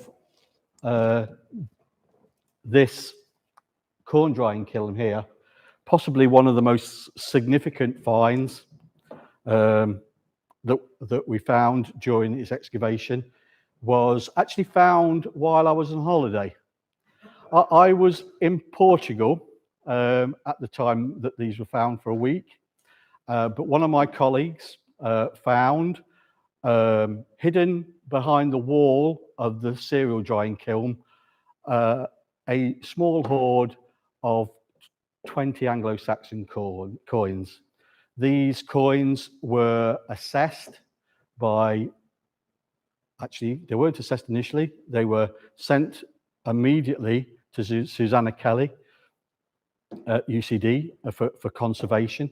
this corn drying kiln here, possibly one of the most significant finds that we found during this excavation was actually found while I was on holiday. I was in Portugal at the time that these were found for a week, but one of my colleagues found hidden behind the wall of the cereal drying kiln a small hoard of 20 Anglo-Saxon coins. These coins were assessed by, actually, they weren't assessed initially. They were sent immediately to Susanna Kelly at UCD for conservation.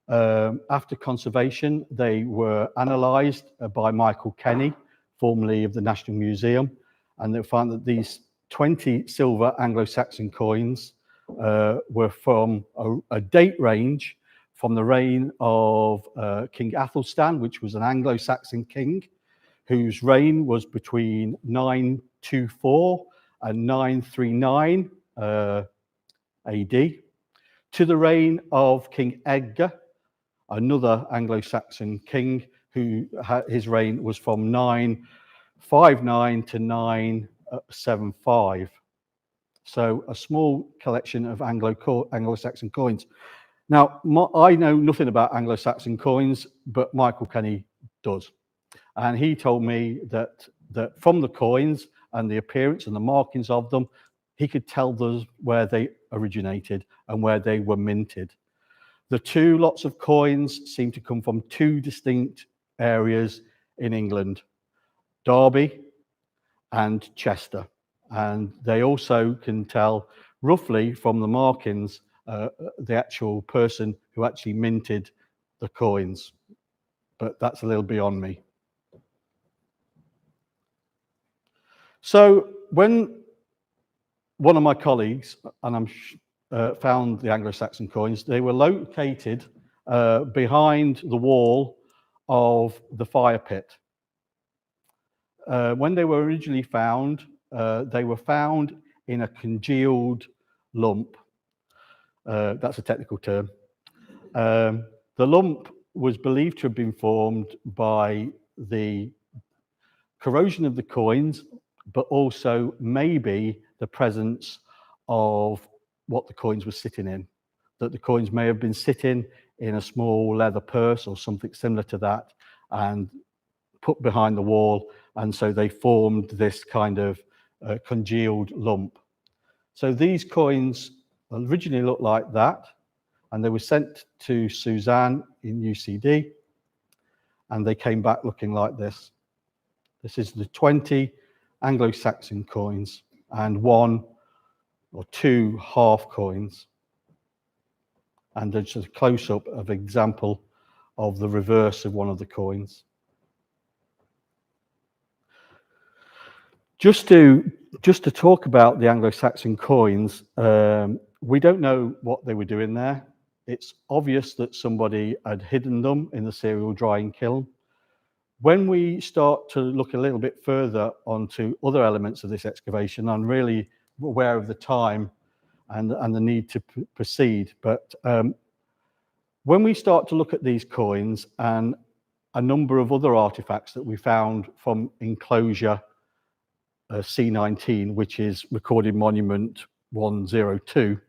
After conservation, they were analysed by Michael Kenny, formerly of the National Museum, and they found that these 20 silver Anglo-Saxon coins were from a date range from the reign of King Athelstan, which was an Anglo-Saxon king, whose reign was between 924 and 939 AD, to the reign of King Edgar, another Anglo-Saxon king, his reign was from 959 to 975. So a small collection of Anglo-Saxon coins. Now, I know nothing about Anglo-Saxon coins, but Michael Kenny does. And he told me that from the coins and the appearance and the markings of them, he could tell us where they originated and where they were minted. The two lots of coins seem to come from two distinct areas in England, Derby and Chester. And they also can tell roughly from the markings the actual person who actually minted the coins. But that's a little beyond me. So when one of my colleagues, and found the Anglo-Saxon coins, they were located behind the wall of the fire pit. When they were originally found, they were found in a congealed lump. That's a technical term. The lump was believed to have been formed by the corrosion of the coins, but also maybe the presence of what the coins were sitting in. That the coins may have been sitting in a small leather purse or something similar to that and put behind the wall, and so they formed this kind of congealed lump. So these coins originally looked like that, and they were sent to Suzanne in UCD, and they came back looking like this. This is the 20 Anglo-Saxon coins and 1 or 2 half coins. And there's a close-up of example of the reverse of one of the coins. Just to talk about the Anglo-Saxon coins, we don't know what they were doing there. It's obvious that somebody had hidden them in the cereal drying kiln. When we start to look a little bit further onto other elements of this excavation, I'm really aware of the time and the need to proceed. But when we start to look at these coins and a number of other artifacts that we found from enclosure C19, which is recorded monument 102,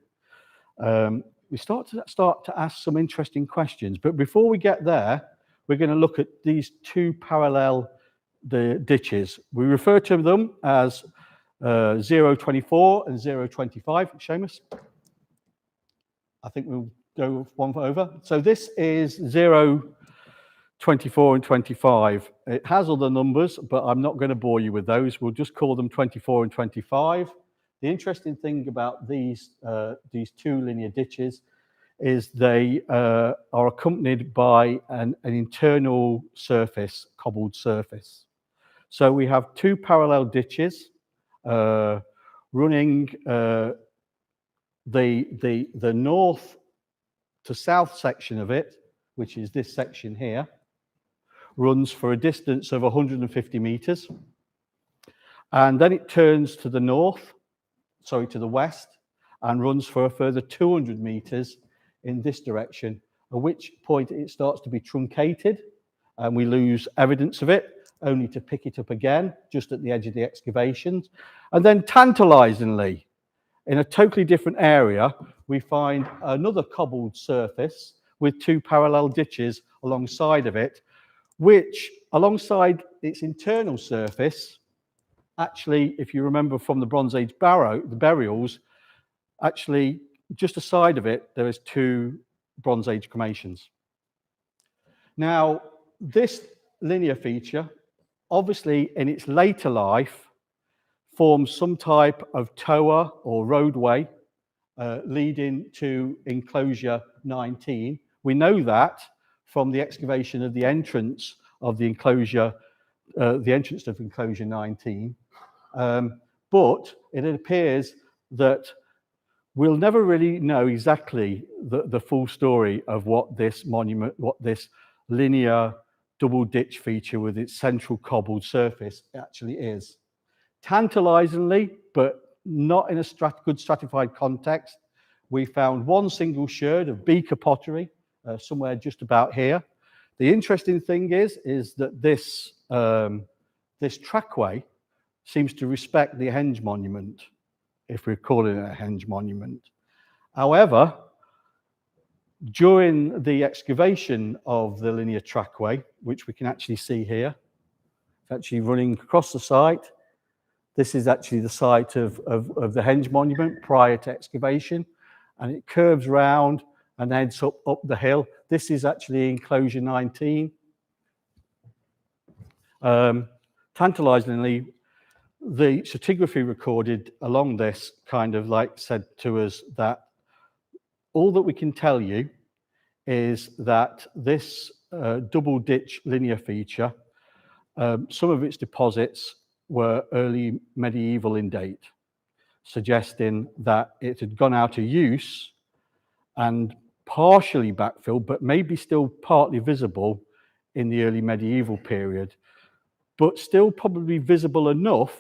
we start to ask some interesting questions. But before we get there, we're going to look at these two parallel ditches. We refer to them as 024 and 025. Seamus? I think we'll go one over. So this is 024 and 25. It has other numbers, but I'm not going to bore you with those. We'll just call them 24 and 25. The interesting thing about these two linear ditches is they are accompanied by an internal surface, cobbled surface. So we have two parallel ditches running the north to south section of it, which is this section here, runs for a distance of 150 meters. And then it turns to the to the west, and runs for a further 200 meters in this direction, at which point it starts to be truncated and we lose evidence of it, only to pick it up again just at the edge of the excavations. And then tantalizingly, in a totally different area, we find another cobbled surface with two parallel ditches alongside of it, which alongside its internal surface, actually, if you remember from the Bronze Age burials, actually just aside of it, there is two Bronze Age cremations. Now, this linear feature, obviously in its later life, forms some type of tower or roadway leading to enclosure 19. We know that from the excavation of the entrance of the enclosure, the entrance of enclosure 19. But it appears that we'll never really know exactly the full story of what this monument, what this linear double ditch feature with its central cobbled surface actually is. Tantalizingly, but not in a good stratified context, we found one single sherd of beaker pottery somewhere just about here. The interesting thing is that this trackway seems to respect the henge monument, if we're calling it a henge monument. However, during the excavation of the linear trackway, which we can actually see here, it's actually running across the site, This is actually the site of the Henge Monument prior to excavation, and it curves round and heads up the hill. This is actually enclosure 19. Tantalizingly, the stratigraphy recorded along this kind of like said to us that all that we can tell you is that this double ditch linear feature, some of its deposits were early medieval in date, suggesting that it had gone out of use and partially backfilled, but maybe still partly visible in the early medieval period, but still probably visible enough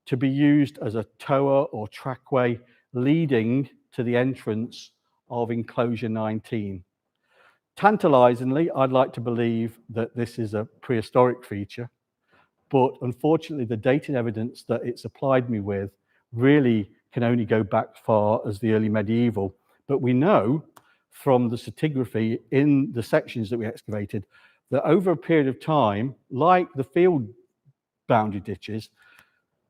to be used as a tower or trackway leading to the entrance of enclosure 19. Tantalizingly, I'd like to believe that this is a prehistoric feature, but unfortunately the dated evidence that it supplied me with really can only go back far as the early medieval. But we know from the stratigraphy in the sections that we excavated that over a period of time, like the field boundary ditches,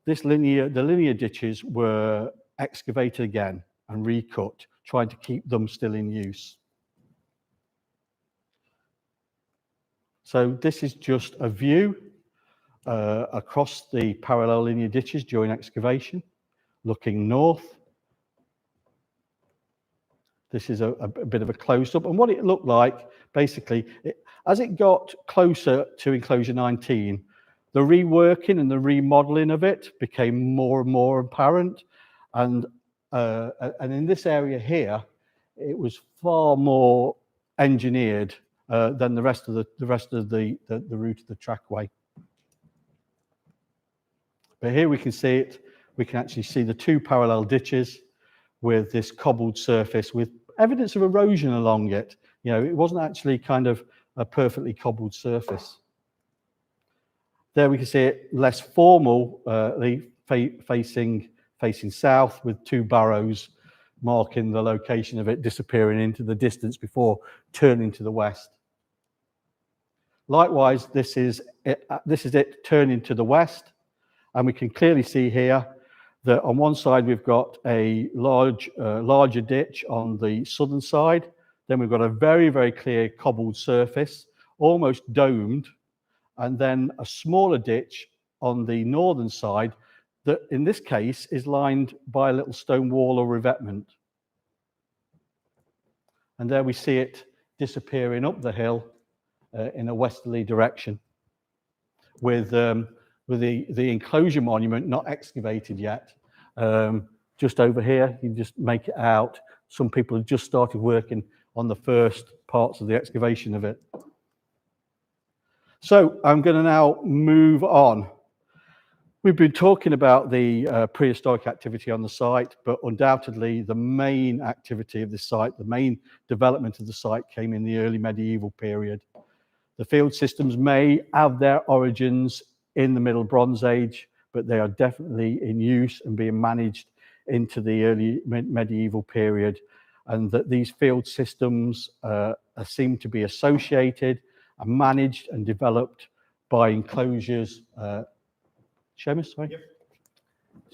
the linear ditches were excavated again and recut, trying to keep them still in use. So this is just a view across the parallel linear ditches during excavation, looking north. This is a bit of a close-up, and what it looked like, basically, as it got closer to enclosure 19, the reworking and the remodeling of it became more and more apparent, and in this area here, it was far more engineered than the rest of the route of the trackway. But here we can see it. We can actually see the two parallel ditches with this cobbled surface with evidence of erosion along it. You know, it wasn't actually kind of a perfectly cobbled surface. There we can see it less formally facing south with two barrows marking the location of it disappearing into the distance before turning to the west. Likewise, this is it turning to the west, and we can clearly see here that on one side we've got a larger ditch on the southern side. Then we've got a very, very clear cobbled surface, almost domed, and then a smaller ditch on the northern side that in this case is lined by a little stone wall or revetment. And there we see it disappearing up the hill in a westerly direction with the enclosure monument not excavated yet. Just over here, you just make it out. Some people have just started working on the first parts of the excavation of it. So I'm going to now move on. We've been talking about the prehistoric activity on the site, but undoubtedly the main activity of this site, the main development of the site came in the early medieval period. The field systems may have their origins in the Middle Bronze Age, but they are definitely in use and being managed into the early medieval period, and that these field systems seem to be associated and managed and developed by enclosures. Seamus, sorry? Yep.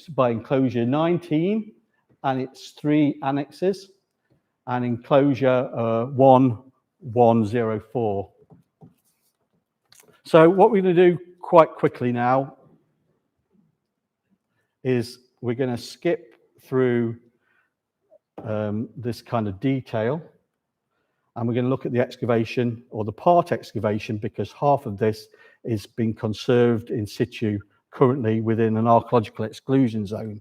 By enclosure 19 and its 3 annexes, and enclosure 1104. So what we're going to do quite quickly now is we're going to skip through this kind of detail, and we're going to look at the excavation or the part excavation, because half of this is being conserved in situ currently within an archaeological exclusion zone,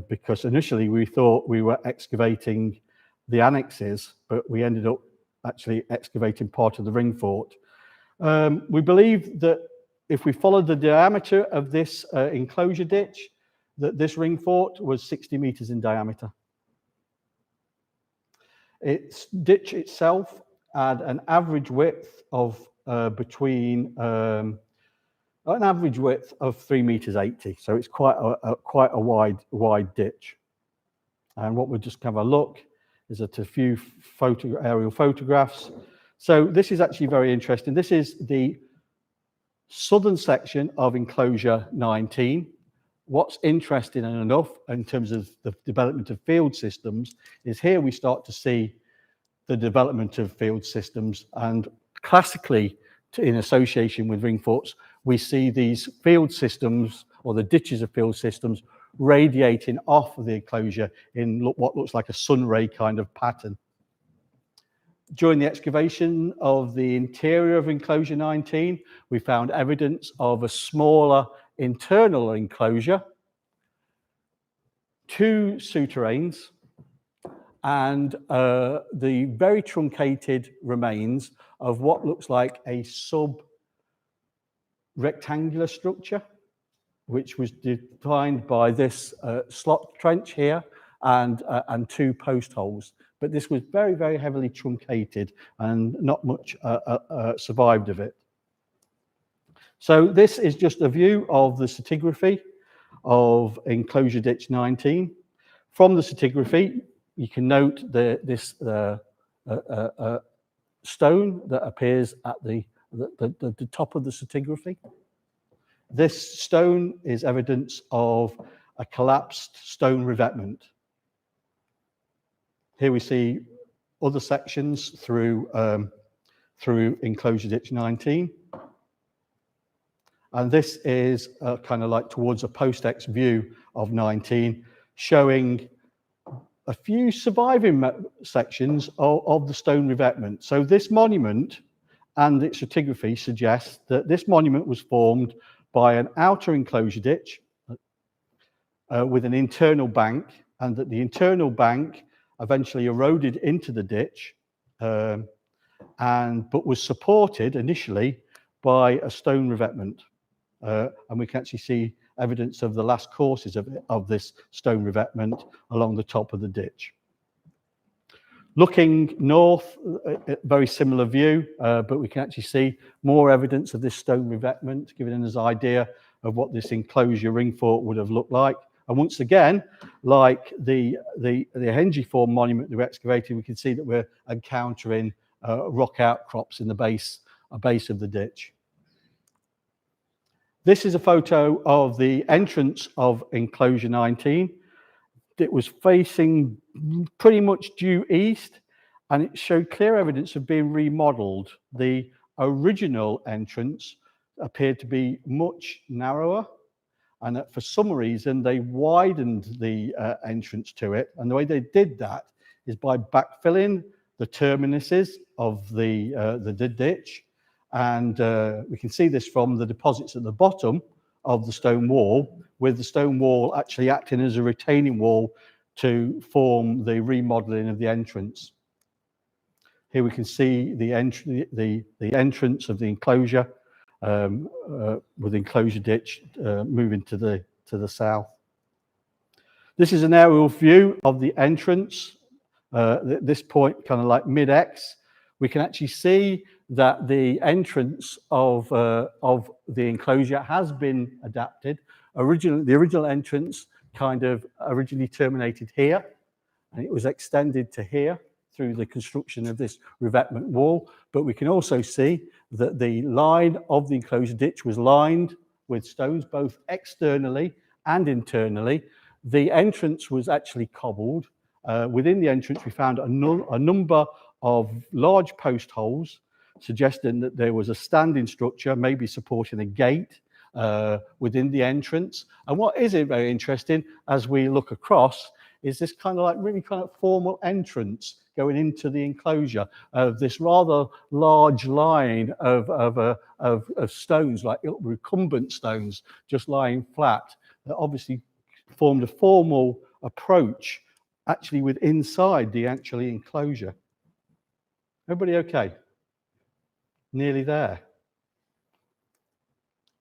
because initially we thought we were excavating the annexes, but we ended up actually excavating part of the ring fort. We believe that if we followed the diameter of this enclosure ditch, that this ring fort was 60 meters in diameter. Its ditch itself had an average width of between an average width of 3 meters 80, so it's quite a wide ditch. And what we'll just have a look is at a few aerial photographs. So this is actually very interesting. This is the southern section of enclosure 19. what's interesting enough in terms of the development of field systems is here we start to see the development of field systems, and classically in association with ring forts, we see these field systems or the ditches of field systems radiating off of the enclosure in what looks like a sun ray kind of pattern. During the excavation of the interior of enclosure 19, we found evidence of a smaller internal enclosure, 2 souterrains, and the very truncated remains of what looks like a sub-rectangular structure, which was defined by this slot trench here and 2 post holes. But this was very, very heavily truncated and not much survived of it. So this is just a view of the stratigraphy of enclosure ditch 19. From the stratigraphy, you can note this stone that appears at the top of the stratigraphy. This stone is evidence of a collapsed stone revetment. Here we see other sections through enclosure ditch 19. And this is kind of like towards a post-ex view of 19, showing a few surviving sections of the stone revetment. So this monument and its stratigraphy suggests that this monument was formed by an outer enclosure ditch with an internal bank, and that the internal bank eventually eroded into the ditch, but was supported initially by a stone revetment. And we can actually see evidence of the last courses of this stone revetment along the top of the ditch. Looking north, a very similar view, but we can actually see more evidence of this stone revetment, giving us an idea of what this enclosure ring fort would have looked like. And once again, like the Hengiform monument that we're excavating, we can see that we're encountering rock outcrops in the base of the ditch. This is a photo of the entrance of enclosure 19. It was facing pretty much due east, and it showed clear evidence of being remodeled. The original entrance appeared to be much narrower, and that for some reason they widened the entrance to it. And the way they did that is by backfilling the terminuses of the ditch. And we can see this from the deposits at the bottom of the stone wall, with the stone wall actually acting as a retaining wall to form the remodeling of the entrance. Here we can see the entrance of the enclosure with the enclosure ditch moving to the south. This is an aerial view of the entrance. At this point, kind of like mid-X, we can actually see that the entrance of the enclosure has been adapted. The original entrance originally terminated here, and it was extended to here through the construction of this revetment wall. But we can also see that the line of the enclosure ditch was lined with stones, both externally and internally. The entrance was actually cobbled. Within the entrance, we found a number of large post holes, suggesting that there was a standing structure, maybe supporting a gate within the entrance. And what is very interesting as we look across is this really formal entrance going into the enclosure of this rather large line of stones, like recumbent stones, just lying flat, that obviously formed a formal approach actually with inside the enclosure. Everybody okay? Nearly there.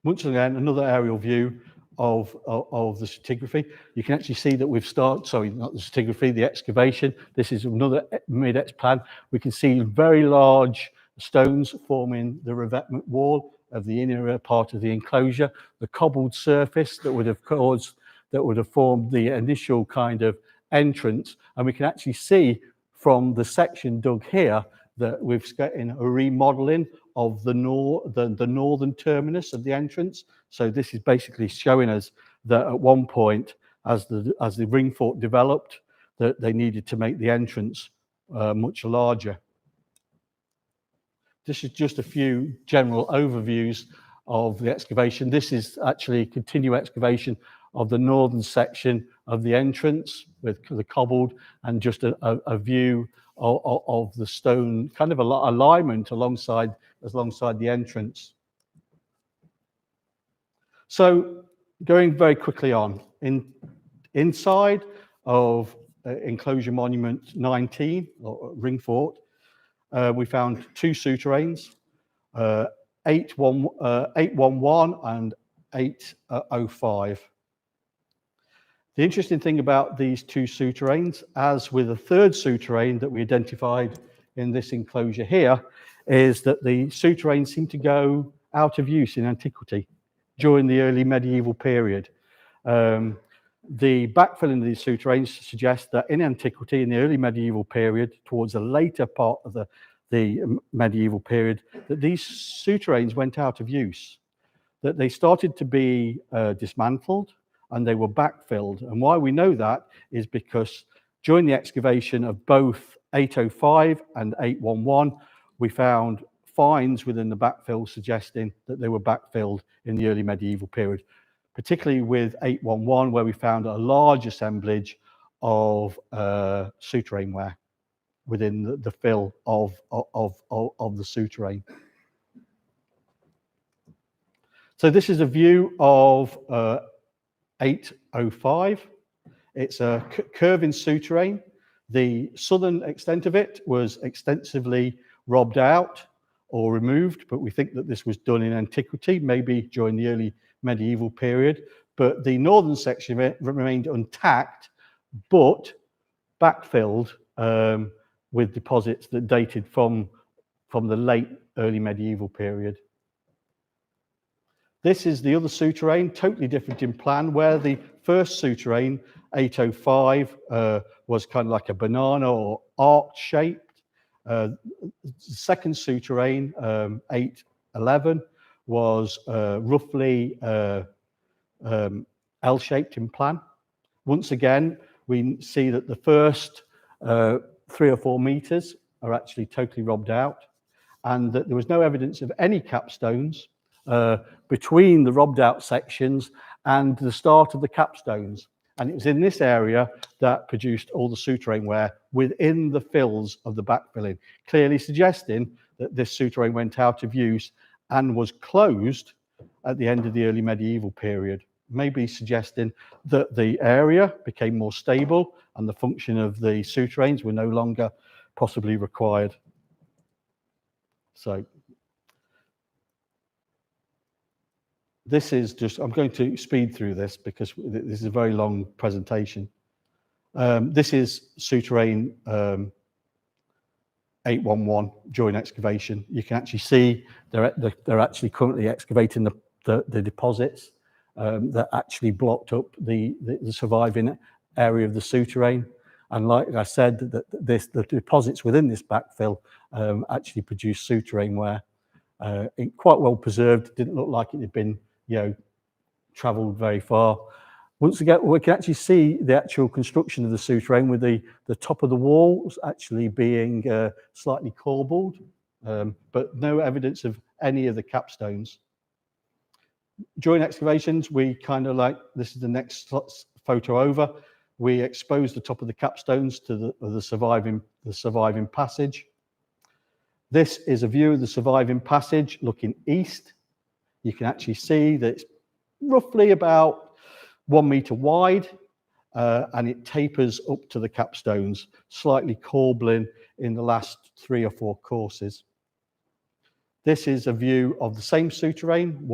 Once again, another aerial view of the stratigraphy. You can actually see that we've started, sorry, not the stratigraphy, the excavation. This is another mid-X plan. We can see very large stones forming the revetment wall of the inner part of the enclosure, the cobbled surface that would have formed the initial kind of entrance. And we can actually see from the section dug here that we've getting a remodeling of the northern terminus of the entrance. So this is basically showing us that at one point, as the ring fort developed, that they needed to make the entrance much larger. This is just a few general overviews of the excavation. This is actually a continued excavation of the northern section of the entrance with the cobbled, and just a view of the stone, kind of alignment alongside the entrance. So going very quickly on, inside of enclosure monument 19, or ring fort, we found two souterrains, 811 and 805. The interesting thing about these two souterrains, as with the third souterrain that we identified in this enclosure here, is that the souterrains seem to go out of use in antiquity during the early medieval period. The backfilling of these souterrains suggests that in antiquity, in the early medieval period, towards the later part of the medieval period, that these souterrains went out of use, that they started to be dismantled and they were backfilled. And why we know that is because during the excavation of both 805 and 811, we found finds within the backfill suggesting that they were backfilled in the early medieval period, particularly with 811, where we found a large assemblage of souterrain ware within the fill of the souterrain. So this is a view of 805. It's a curving souterrain. The southern extent of it was extensively robbed out or removed, but we think that this was done in antiquity, maybe during the early medieval period. But the northern section of it remained intact, but backfilled with deposits that dated from the late early medieval period. This is the other souterrain, totally different in plan, where the first souterrain, 805, was kind of like a banana or arch-shaped. The second souterrain, 811, was roughly L-shaped in plan. Once again, we see that the first 3 or 4 meters are actually totally robbed out, and that there was no evidence of any capstones between the robbed out sections and the start of the capstones. And it was in this area that produced all the souterrain ware within the fills of the backfilling, clearly suggesting that this souterrain went out of use and was closed at the end of the early medieval period, maybe suggesting that the area became more stable and the function of the souterrains were no longer possibly required. So this is just, I'm going to speed through this because this is a very long presentation. This is souterrain 811 during excavation. You can actually see they're actually currently excavating the deposits that actually blocked up the surviving area of the souterrain. And like I said, the deposits within this backfill actually produced souterrain ware. Quite well preserved, didn't look like it had been travelled very far. Once again, we can actually see the actual construction of the souterrain with the top of the walls actually being slightly corbelled, but no evidence of any of the capstones. During excavations, we kind of this is the next photo over, we exposed the top of the capstones to the surviving passage. This is a view of the surviving passage looking east. You can actually see that it's roughly about 1 meter wide, and it tapers up to the capstones, slightly corbelling in the last 3 or 4 courses. This is a view of the same souterrain,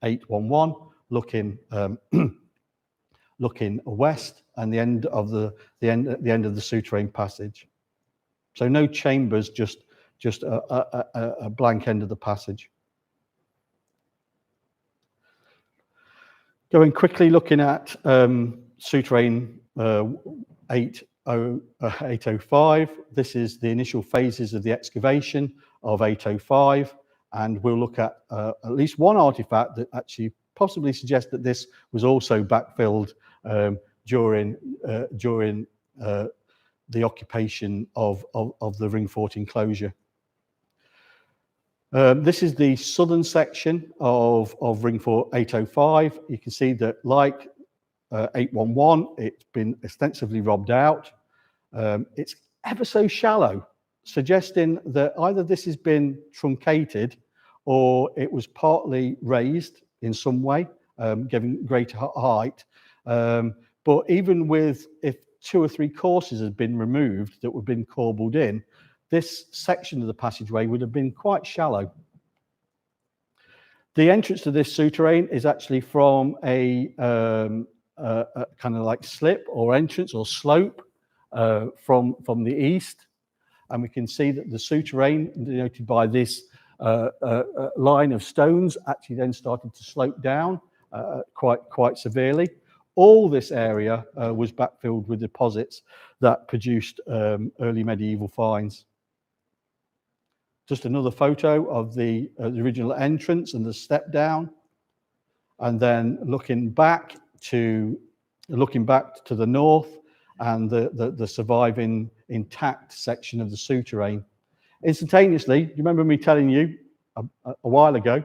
811, looking looking west, and the end of the souterrain passage. So no chambers, just a blank end of the passage. Going quickly, looking at souterrain 805. This is the initial phases of the excavation of 805, and we'll look at least one artifact that actually possibly suggest that this was also backfilled during the occupation of the ring fort enclosure. This is the southern section of ring fort 805. You can see that, like 811, it's been extensively robbed out. It's ever so shallow, suggesting that either this has been truncated or it was partly raised in some way, giving greater height. But even with, if 2 or 3 courses had been removed that would have been corbelled in, this section of the passageway would have been quite shallow. The entrance to this souterrain is actually from a kind of like slip or entrance or slope from the east. And we can see that the souterrain, denoted by this line of stones, actually then started to slope down quite severely. All this area was backfilled with deposits that produced early medieval finds. Just another photo of the original entrance and the step down, and then looking back to the north and the surviving intact section of the souterrain. Instantaneously, do you remember me telling you a while ago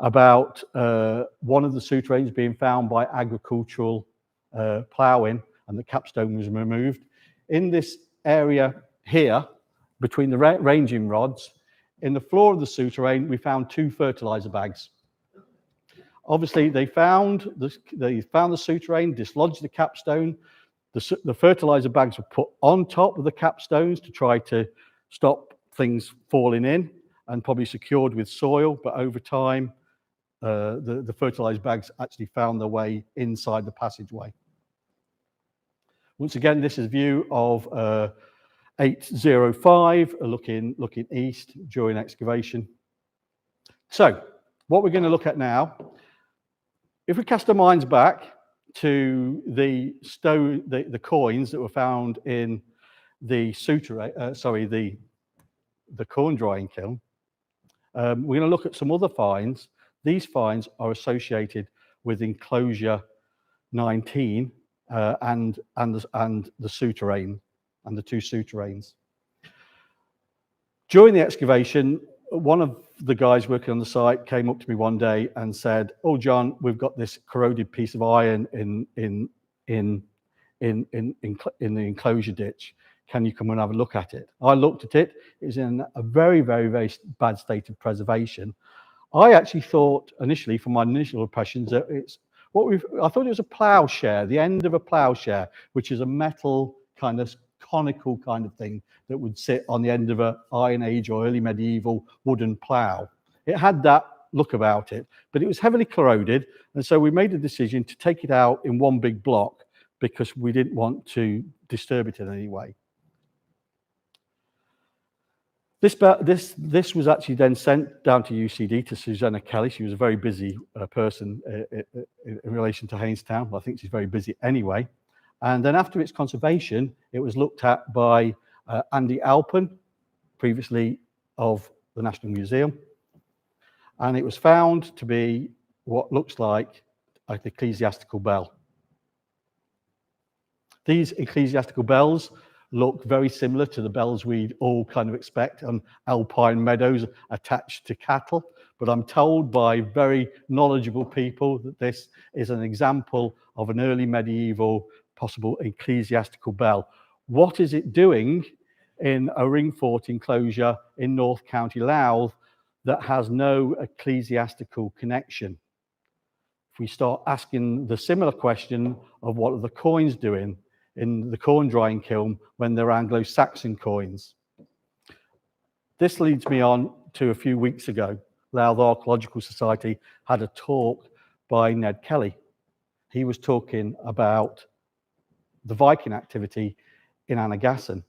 about one of the souterrains being found by agricultural ploughing, and the capstone was removed? In this area here, between the ranging rods, in the floor of the souterrain, we found 2 fertilizer bags. Obviously, they found the souterrain, dislodged the capstone. The fertilizer bags were put on top of the capstones to try to stop things falling in, and probably secured with soil. But over time, the fertilizer bags actually found their way inside the passageway. Once again, this is a view of 805, looking east during excavation. So, what we're going to look at now, if we cast our minds back to the coins that were found in the souterrain, the corn drying kiln, we're going to look at some other finds. These finds are associated with enclosure 19 and the souterrain, and the 2 souterrains. During the excavation, one of the guys working on the site came up to me one day and said, "Oh, John, we've got this corroded piece of iron in the enclosure ditch. Can you come and have a look at it?" I looked at it. It was in a very, very, very bad state of preservation. I actually thought initially, from my initial impressions, that I thought it was a ploughshare, the end of a ploughshare, which is a metal kind of conical kind of thing that would sit on the end of an Iron Age or early medieval wooden plough. It had that look about it, but it was heavily corroded, and so we made a decision to take it out in one big block because we didn't want to disturb it in any way. This was actually then sent down to UCD to Susanna Kelly. She was a very busy person in relation to Haynestown. Well, I think she's very busy anyway. And then after its conservation, it was looked at by Andy Alpen, previously of the National Museum. And it was found to be what looks like an ecclesiastical bell. These ecclesiastical bells look very similar to the bells we'd all kind of expect on alpine meadows attached to cattle. But I'm told by very knowledgeable people that this is an example of an early medieval possible ecclesiastical bell. What is it doing in a ring fort enclosure in North County Louth that has no ecclesiastical connection? If we start asking the similar question of what are the coins doing in the corn drying kiln when they're Anglo-Saxon coins. This leads me on to a few weeks ago. Louth Archaeological Society had a talk by Ned Kelly. He was talking about the Viking activity in Annagassan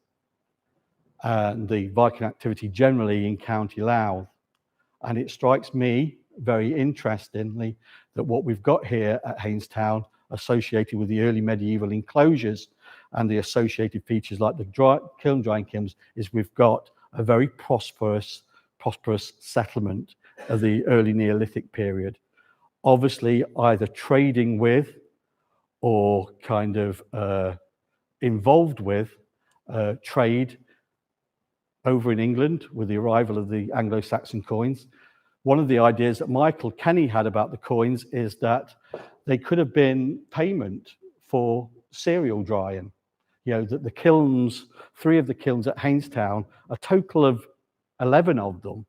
and the Viking activity generally in County Louth. And it strikes me very interestingly that what we've got here at Haynestown, associated with the early medieval enclosures and the associated features like the drying kilns, is we've got a very prosperous settlement of the early Neolithic period. obviously either trading with or kind of involved with trade over in England with the arrival of the Anglo-Saxon coins. One of the ideas that Michael Kenny had about the coins is that they could have been payment for cereal drying. You know, that the kilns, 3 of the kilns at Haynestown, a total of 11 of them,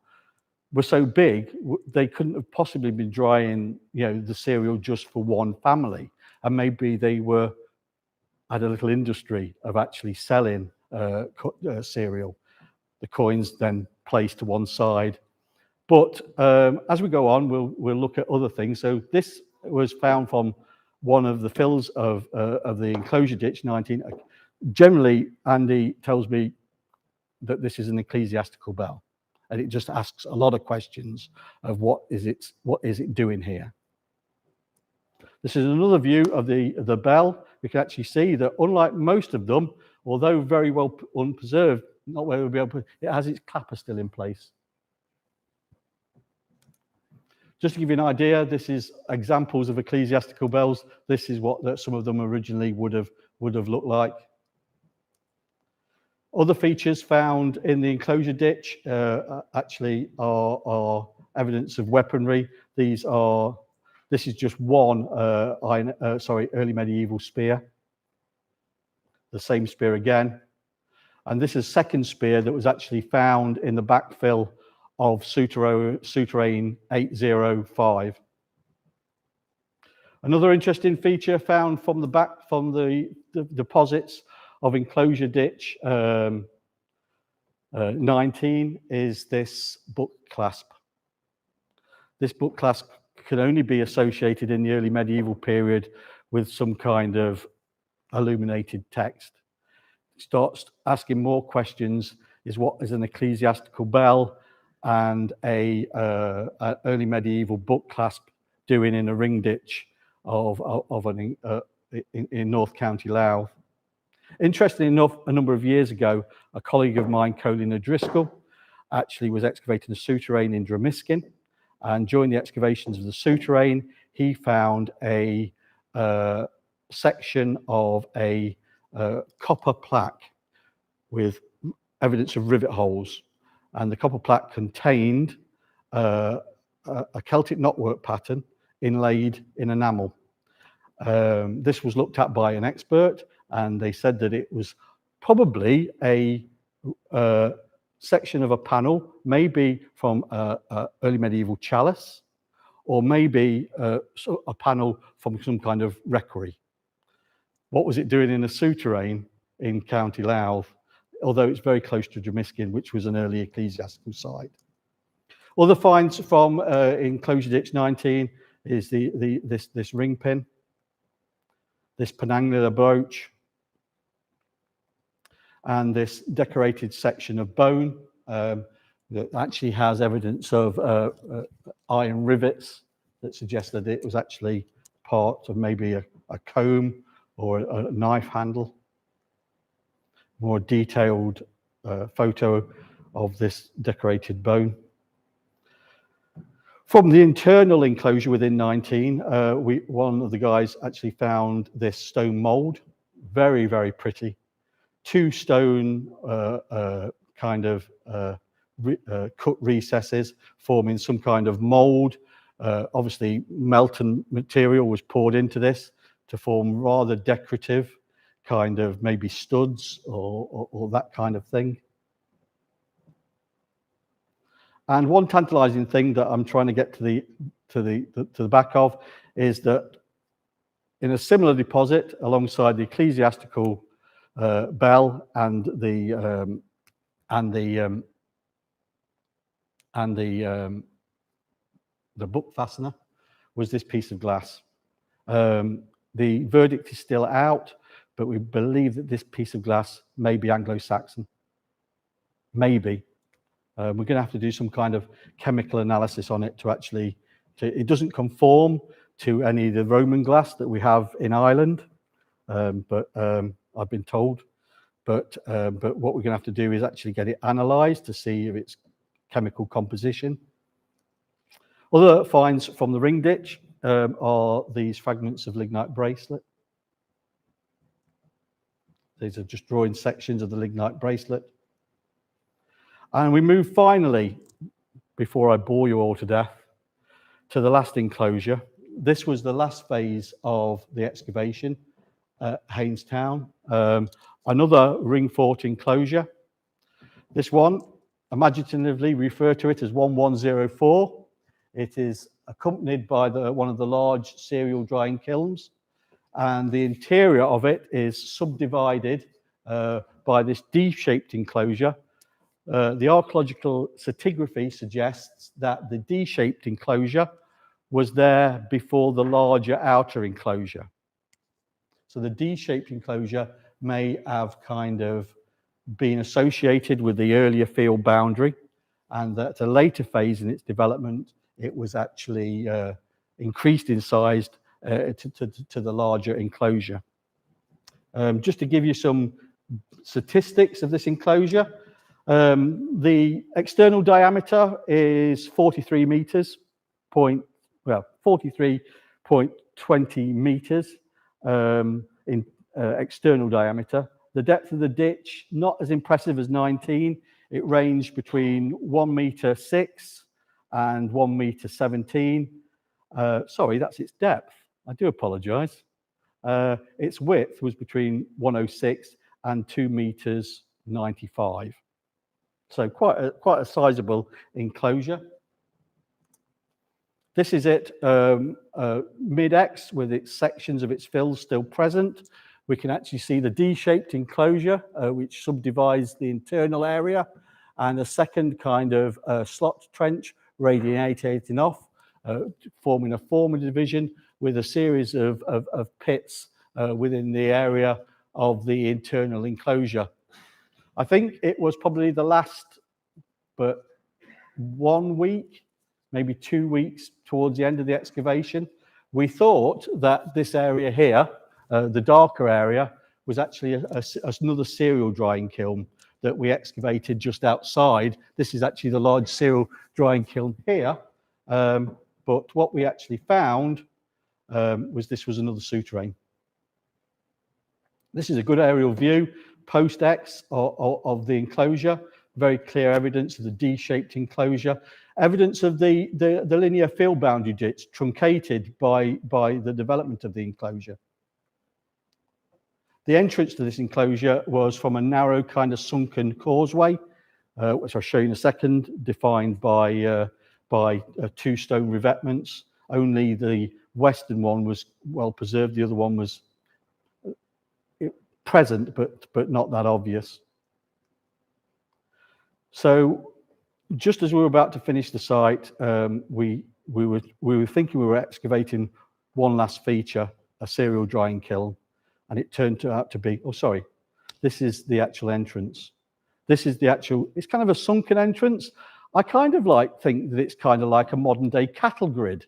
were so big, they couldn't have possibly been drying, you know, the cereal just for one family. And maybe they had a little industry of actually selling cereal. The coins then placed to one side. But as we go on, we'll look at other things. So this was found from one of the fills of the enclosure ditch 19. Generally, Andy tells me that this is an ecclesiastical bell, and it just asks a lot of questions of what is it doing here. This is another view of the bell. We can actually see that, unlike most of them, although very well unpreserved, not where we'll be able to, it has its clapper still in place. Just to give you an idea, this is examples of ecclesiastical bells. This is what some of them originally would have looked like. Other features found in the enclosure ditch actually are evidence of weaponry. This is just one early medieval spear. The same spear again. And this is a second spear that was actually found in the backfill of souterrain 805. Another interesting feature found from the deposits of enclosure ditch 19 is this book clasp. This book clasp can only be associated in the early medieval period with some kind of illuminated text. It starts asking more questions: is what is an ecclesiastical bell and an early medieval book clasp doing in a ring ditch in North County Louth? Interestingly enough, a number of years ago, a colleague of mine, Colin O'Driscoll, actually was excavating a souterrain in Dromiskin, and during the excavations of the souterrain, he found a section of a copper plaque with evidence of rivet holes, and the copper plaque contained a Celtic knotwork pattern inlaid in enamel. This was looked at by an expert, and they said that it was probably a section of a panel, maybe from a early medieval chalice, or maybe a panel from some kind of requery. What was it doing in a souterrain in County Louth, although it's very close to Dromiskin, which was an early ecclesiastical site? Other finds from enclosure ditch 19 is this ring pin, this penannular brooch, and this decorated section of bone that actually has evidence of iron rivets that suggest that it was actually part of maybe a comb or a knife handle. More detailed photo of this decorated bone. From the internal enclosure within 19, one of the guys actually found this stone mold, very, very pretty. 2 stone kind of cut recesses forming some kind of mold. Obviously, melted material was poured into this to form rather decorative kind of maybe studs or that kind of thing. And one tantalizing thing that I'm trying to get to the back of is that in a similar deposit alongside the ecclesiastical bell and the book fastener was this piece of glass. The verdict is still out, but we believe that this piece of glass may be Anglo-Saxon. Maybe. We're going to have to do some kind of chemical analysis on it to actually, it doesn't conform to any of the Roman glass that we have in Ireland, but I've been told. But what we're going to have to do is actually get it analysed to see if it's chemical composition. Other finds from the ring ditch are these fragments of lignite bracelet. These are just drawing sections of the lignite bracelet. And we move finally, before I bore you all to death, to the last enclosure. This was the last phase of the excavation at Haynestown. Another ring fort enclosure. This one, imaginatively refer to it as 1104. It is accompanied by one of the large cereal drying kilns, and the interior of it is subdivided by this D-shaped enclosure. The archaeological stratigraphy suggests that the D-shaped enclosure was there before the larger outer enclosure. So the D-shaped enclosure may have kind of been associated with the earlier field boundary, and that at a later phase in its development, it was actually increased in size to the larger enclosure. Just to give you some statistics of this enclosure, the external diameter is 43 meters, 43.20 meters in external diameter. The depth of the ditch, not as impressive as 19. It ranged between 1 meter 6 and 1 meter 17. Sorry, that's its depth. I do apologize. Its width was between 106 and 2 meters 95. So quite a sizable enclosure. This is it mid-X with its sections of its fills still present. We can actually see the D-shaped enclosure, which subdivides the internal area, and a second kind of slot trench radiating off, forming a former division with a series of pits within the area of the internal enclosure. I think it was probably the last, but 1 week, maybe 2 weeks towards the end of the excavation, we thought that this area here, the darker area, was actually another cereal drying kiln that we excavated just outside. This is actually the large cereal drying kiln here. But what we actually found was this was another souterrain. This is a good aerial view, post-X of the enclosure. Very clear evidence of the D-shaped enclosure. Evidence of the linear field boundary ditch truncated by the development of the enclosure. The entrance to this enclosure was from a narrow kind of sunken causeway, which I'll show you in a second, defined by 2 stone revetments. Only the western one was well preserved. The other one was present, but not that obvious. So just as we were about to finish the site, we were thinking we were excavating one last feature, a cereal drying kiln, and it turned out to be, oh sorry, this is the actual entrance. This is the actual, it's kind of a sunken entrance. I kind of think that it's kind of like a modern day cattle grid.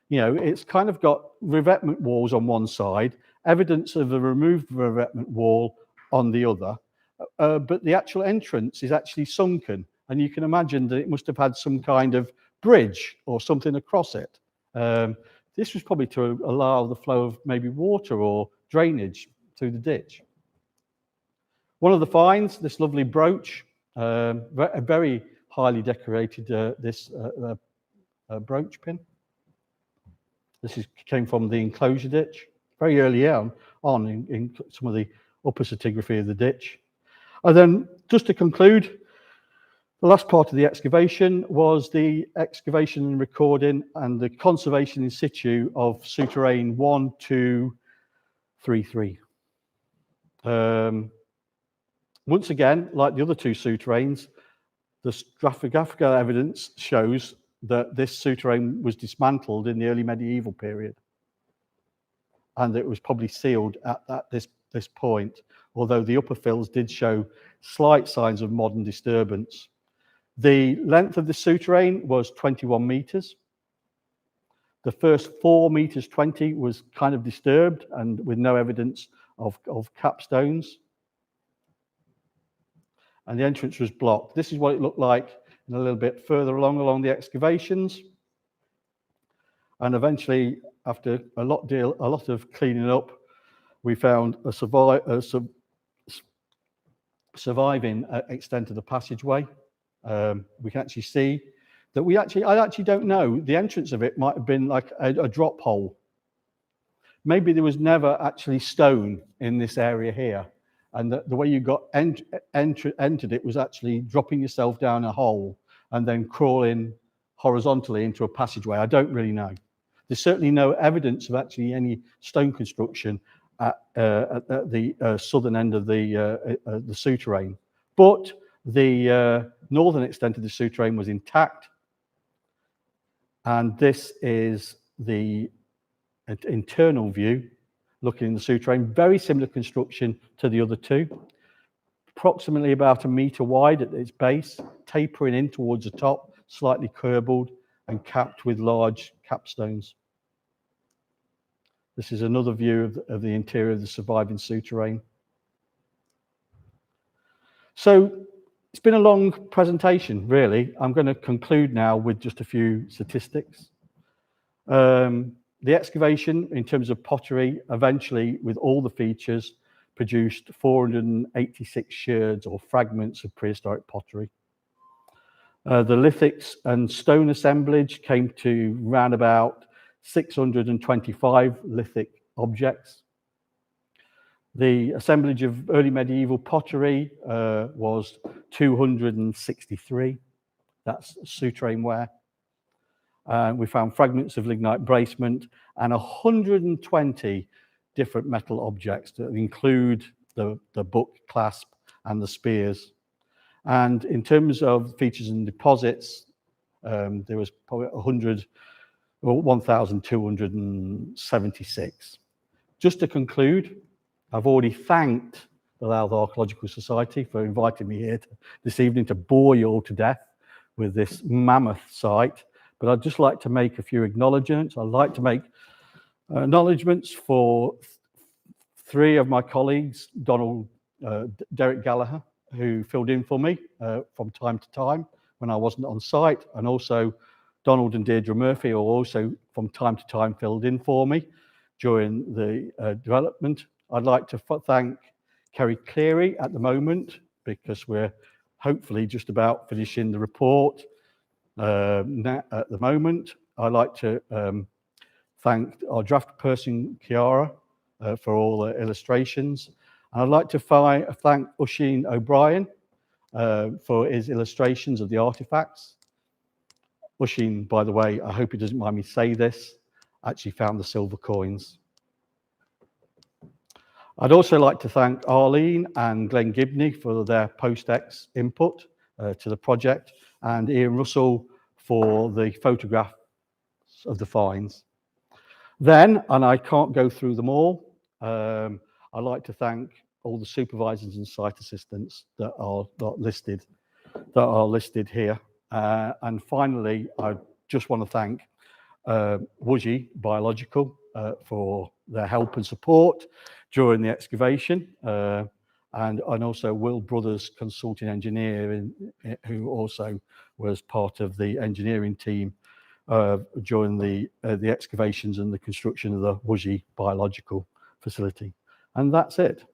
You know, it's kind of got revetment walls on one side, evidence of a removed revetment wall on the other, but the actual entrance is actually sunken, and you can imagine that it must have had some kind of bridge or something across it. This was probably to allow the flow of maybe water or drainage through the ditch. One of the finds, this lovely brooch, a very highly decorated brooch pin. This came from the enclosure ditch, very early on in some of the upper stratigraphy of the ditch. And then, just to conclude, the last part of the excavation was the excavation and recording and the conservation in situ of souterrain 1, 2, 3, 3. Once again, like the other 2 souterrains, the stratigraphical evidence shows that this souterrain was dismantled in the early medieval period, and it was probably sealed at this point, although the upper fills did show slight signs of modern disturbance. The length of the souterrain was 21 meters. The first 4 meters 20 was kind of disturbed and with no evidence of capstones. And the entrance was blocked. This is what it looked like a little bit further along the excavations. And eventually, after a lot of cleaning up, we found a surviving extent of the passageway. We can actually see that I actually don't know, the entrance of it might have been like a drop hole. Maybe there was never actually stone in this area here, and the way you got entered it was actually dropping yourself down a hole and then crawling horizontally into a passageway. I don't really know. There's certainly no evidence of actually any stone construction at the southern end of the souterrain, but the northern extent of the souterrain was intact, and this is the internal view looking in the souterrain. Very similar construction to the other two, approximately about 1 meter wide at its base, tapering in towards the top, slightly curbled and capped with large capstones. This is another view of the interior of the surviving souterrain. So it's been a long presentation, really. I'm going to conclude now with just a few statistics. The excavation, in terms of pottery, eventually, with all the features, produced 486 sherds or fragments of prehistoric pottery. The lithics and stone assemblage came to round about 625 lithic objects. The assemblage of early medieval pottery was 263. That's souterrain ware. We found fragments of lignite bracement and 120 different metal objects that include the book clasp and the spears. And in terms of features and deposits, there was probably 1,276. Just to conclude, I've already thanked the Louth Archaeological Society for inviting me here this evening to bore you all to death with this mammoth site. But I'd just like to make a few acknowledgements. I'd like to make acknowledgements for 3 of my colleagues, Derek Gallagher, who filled in for me from time to time when I wasn't on site, and also Donald and Deirdre Murphy, who also from time to time filled in for me during the development. I'd like to thank Kerry Cleary at the moment, because we're hopefully just about finishing the report at the moment. I'd like to thank our draft person, Chiara, for all the illustrations. And I'd like to thank Oisin O'Brien for his illustrations of the artifacts. Oisin, by the way, I hope he doesn't mind me say this, actually found the silver coins. I'd also like to thank Arlene and Glenn Gibney for their post-ex input to the project, and Ian Russell for the photographs of the finds. Then, and I can't go through them all, I'd like to thank all the supervisors and site assistants that are listed here. And finally, I just want to thank Wuji Biological for their help and support during the excavation, and also Will Brothers Consulting Engineer, who also was part of the engineering team during the excavations and the construction of the Wuji Biological facility. And that's it.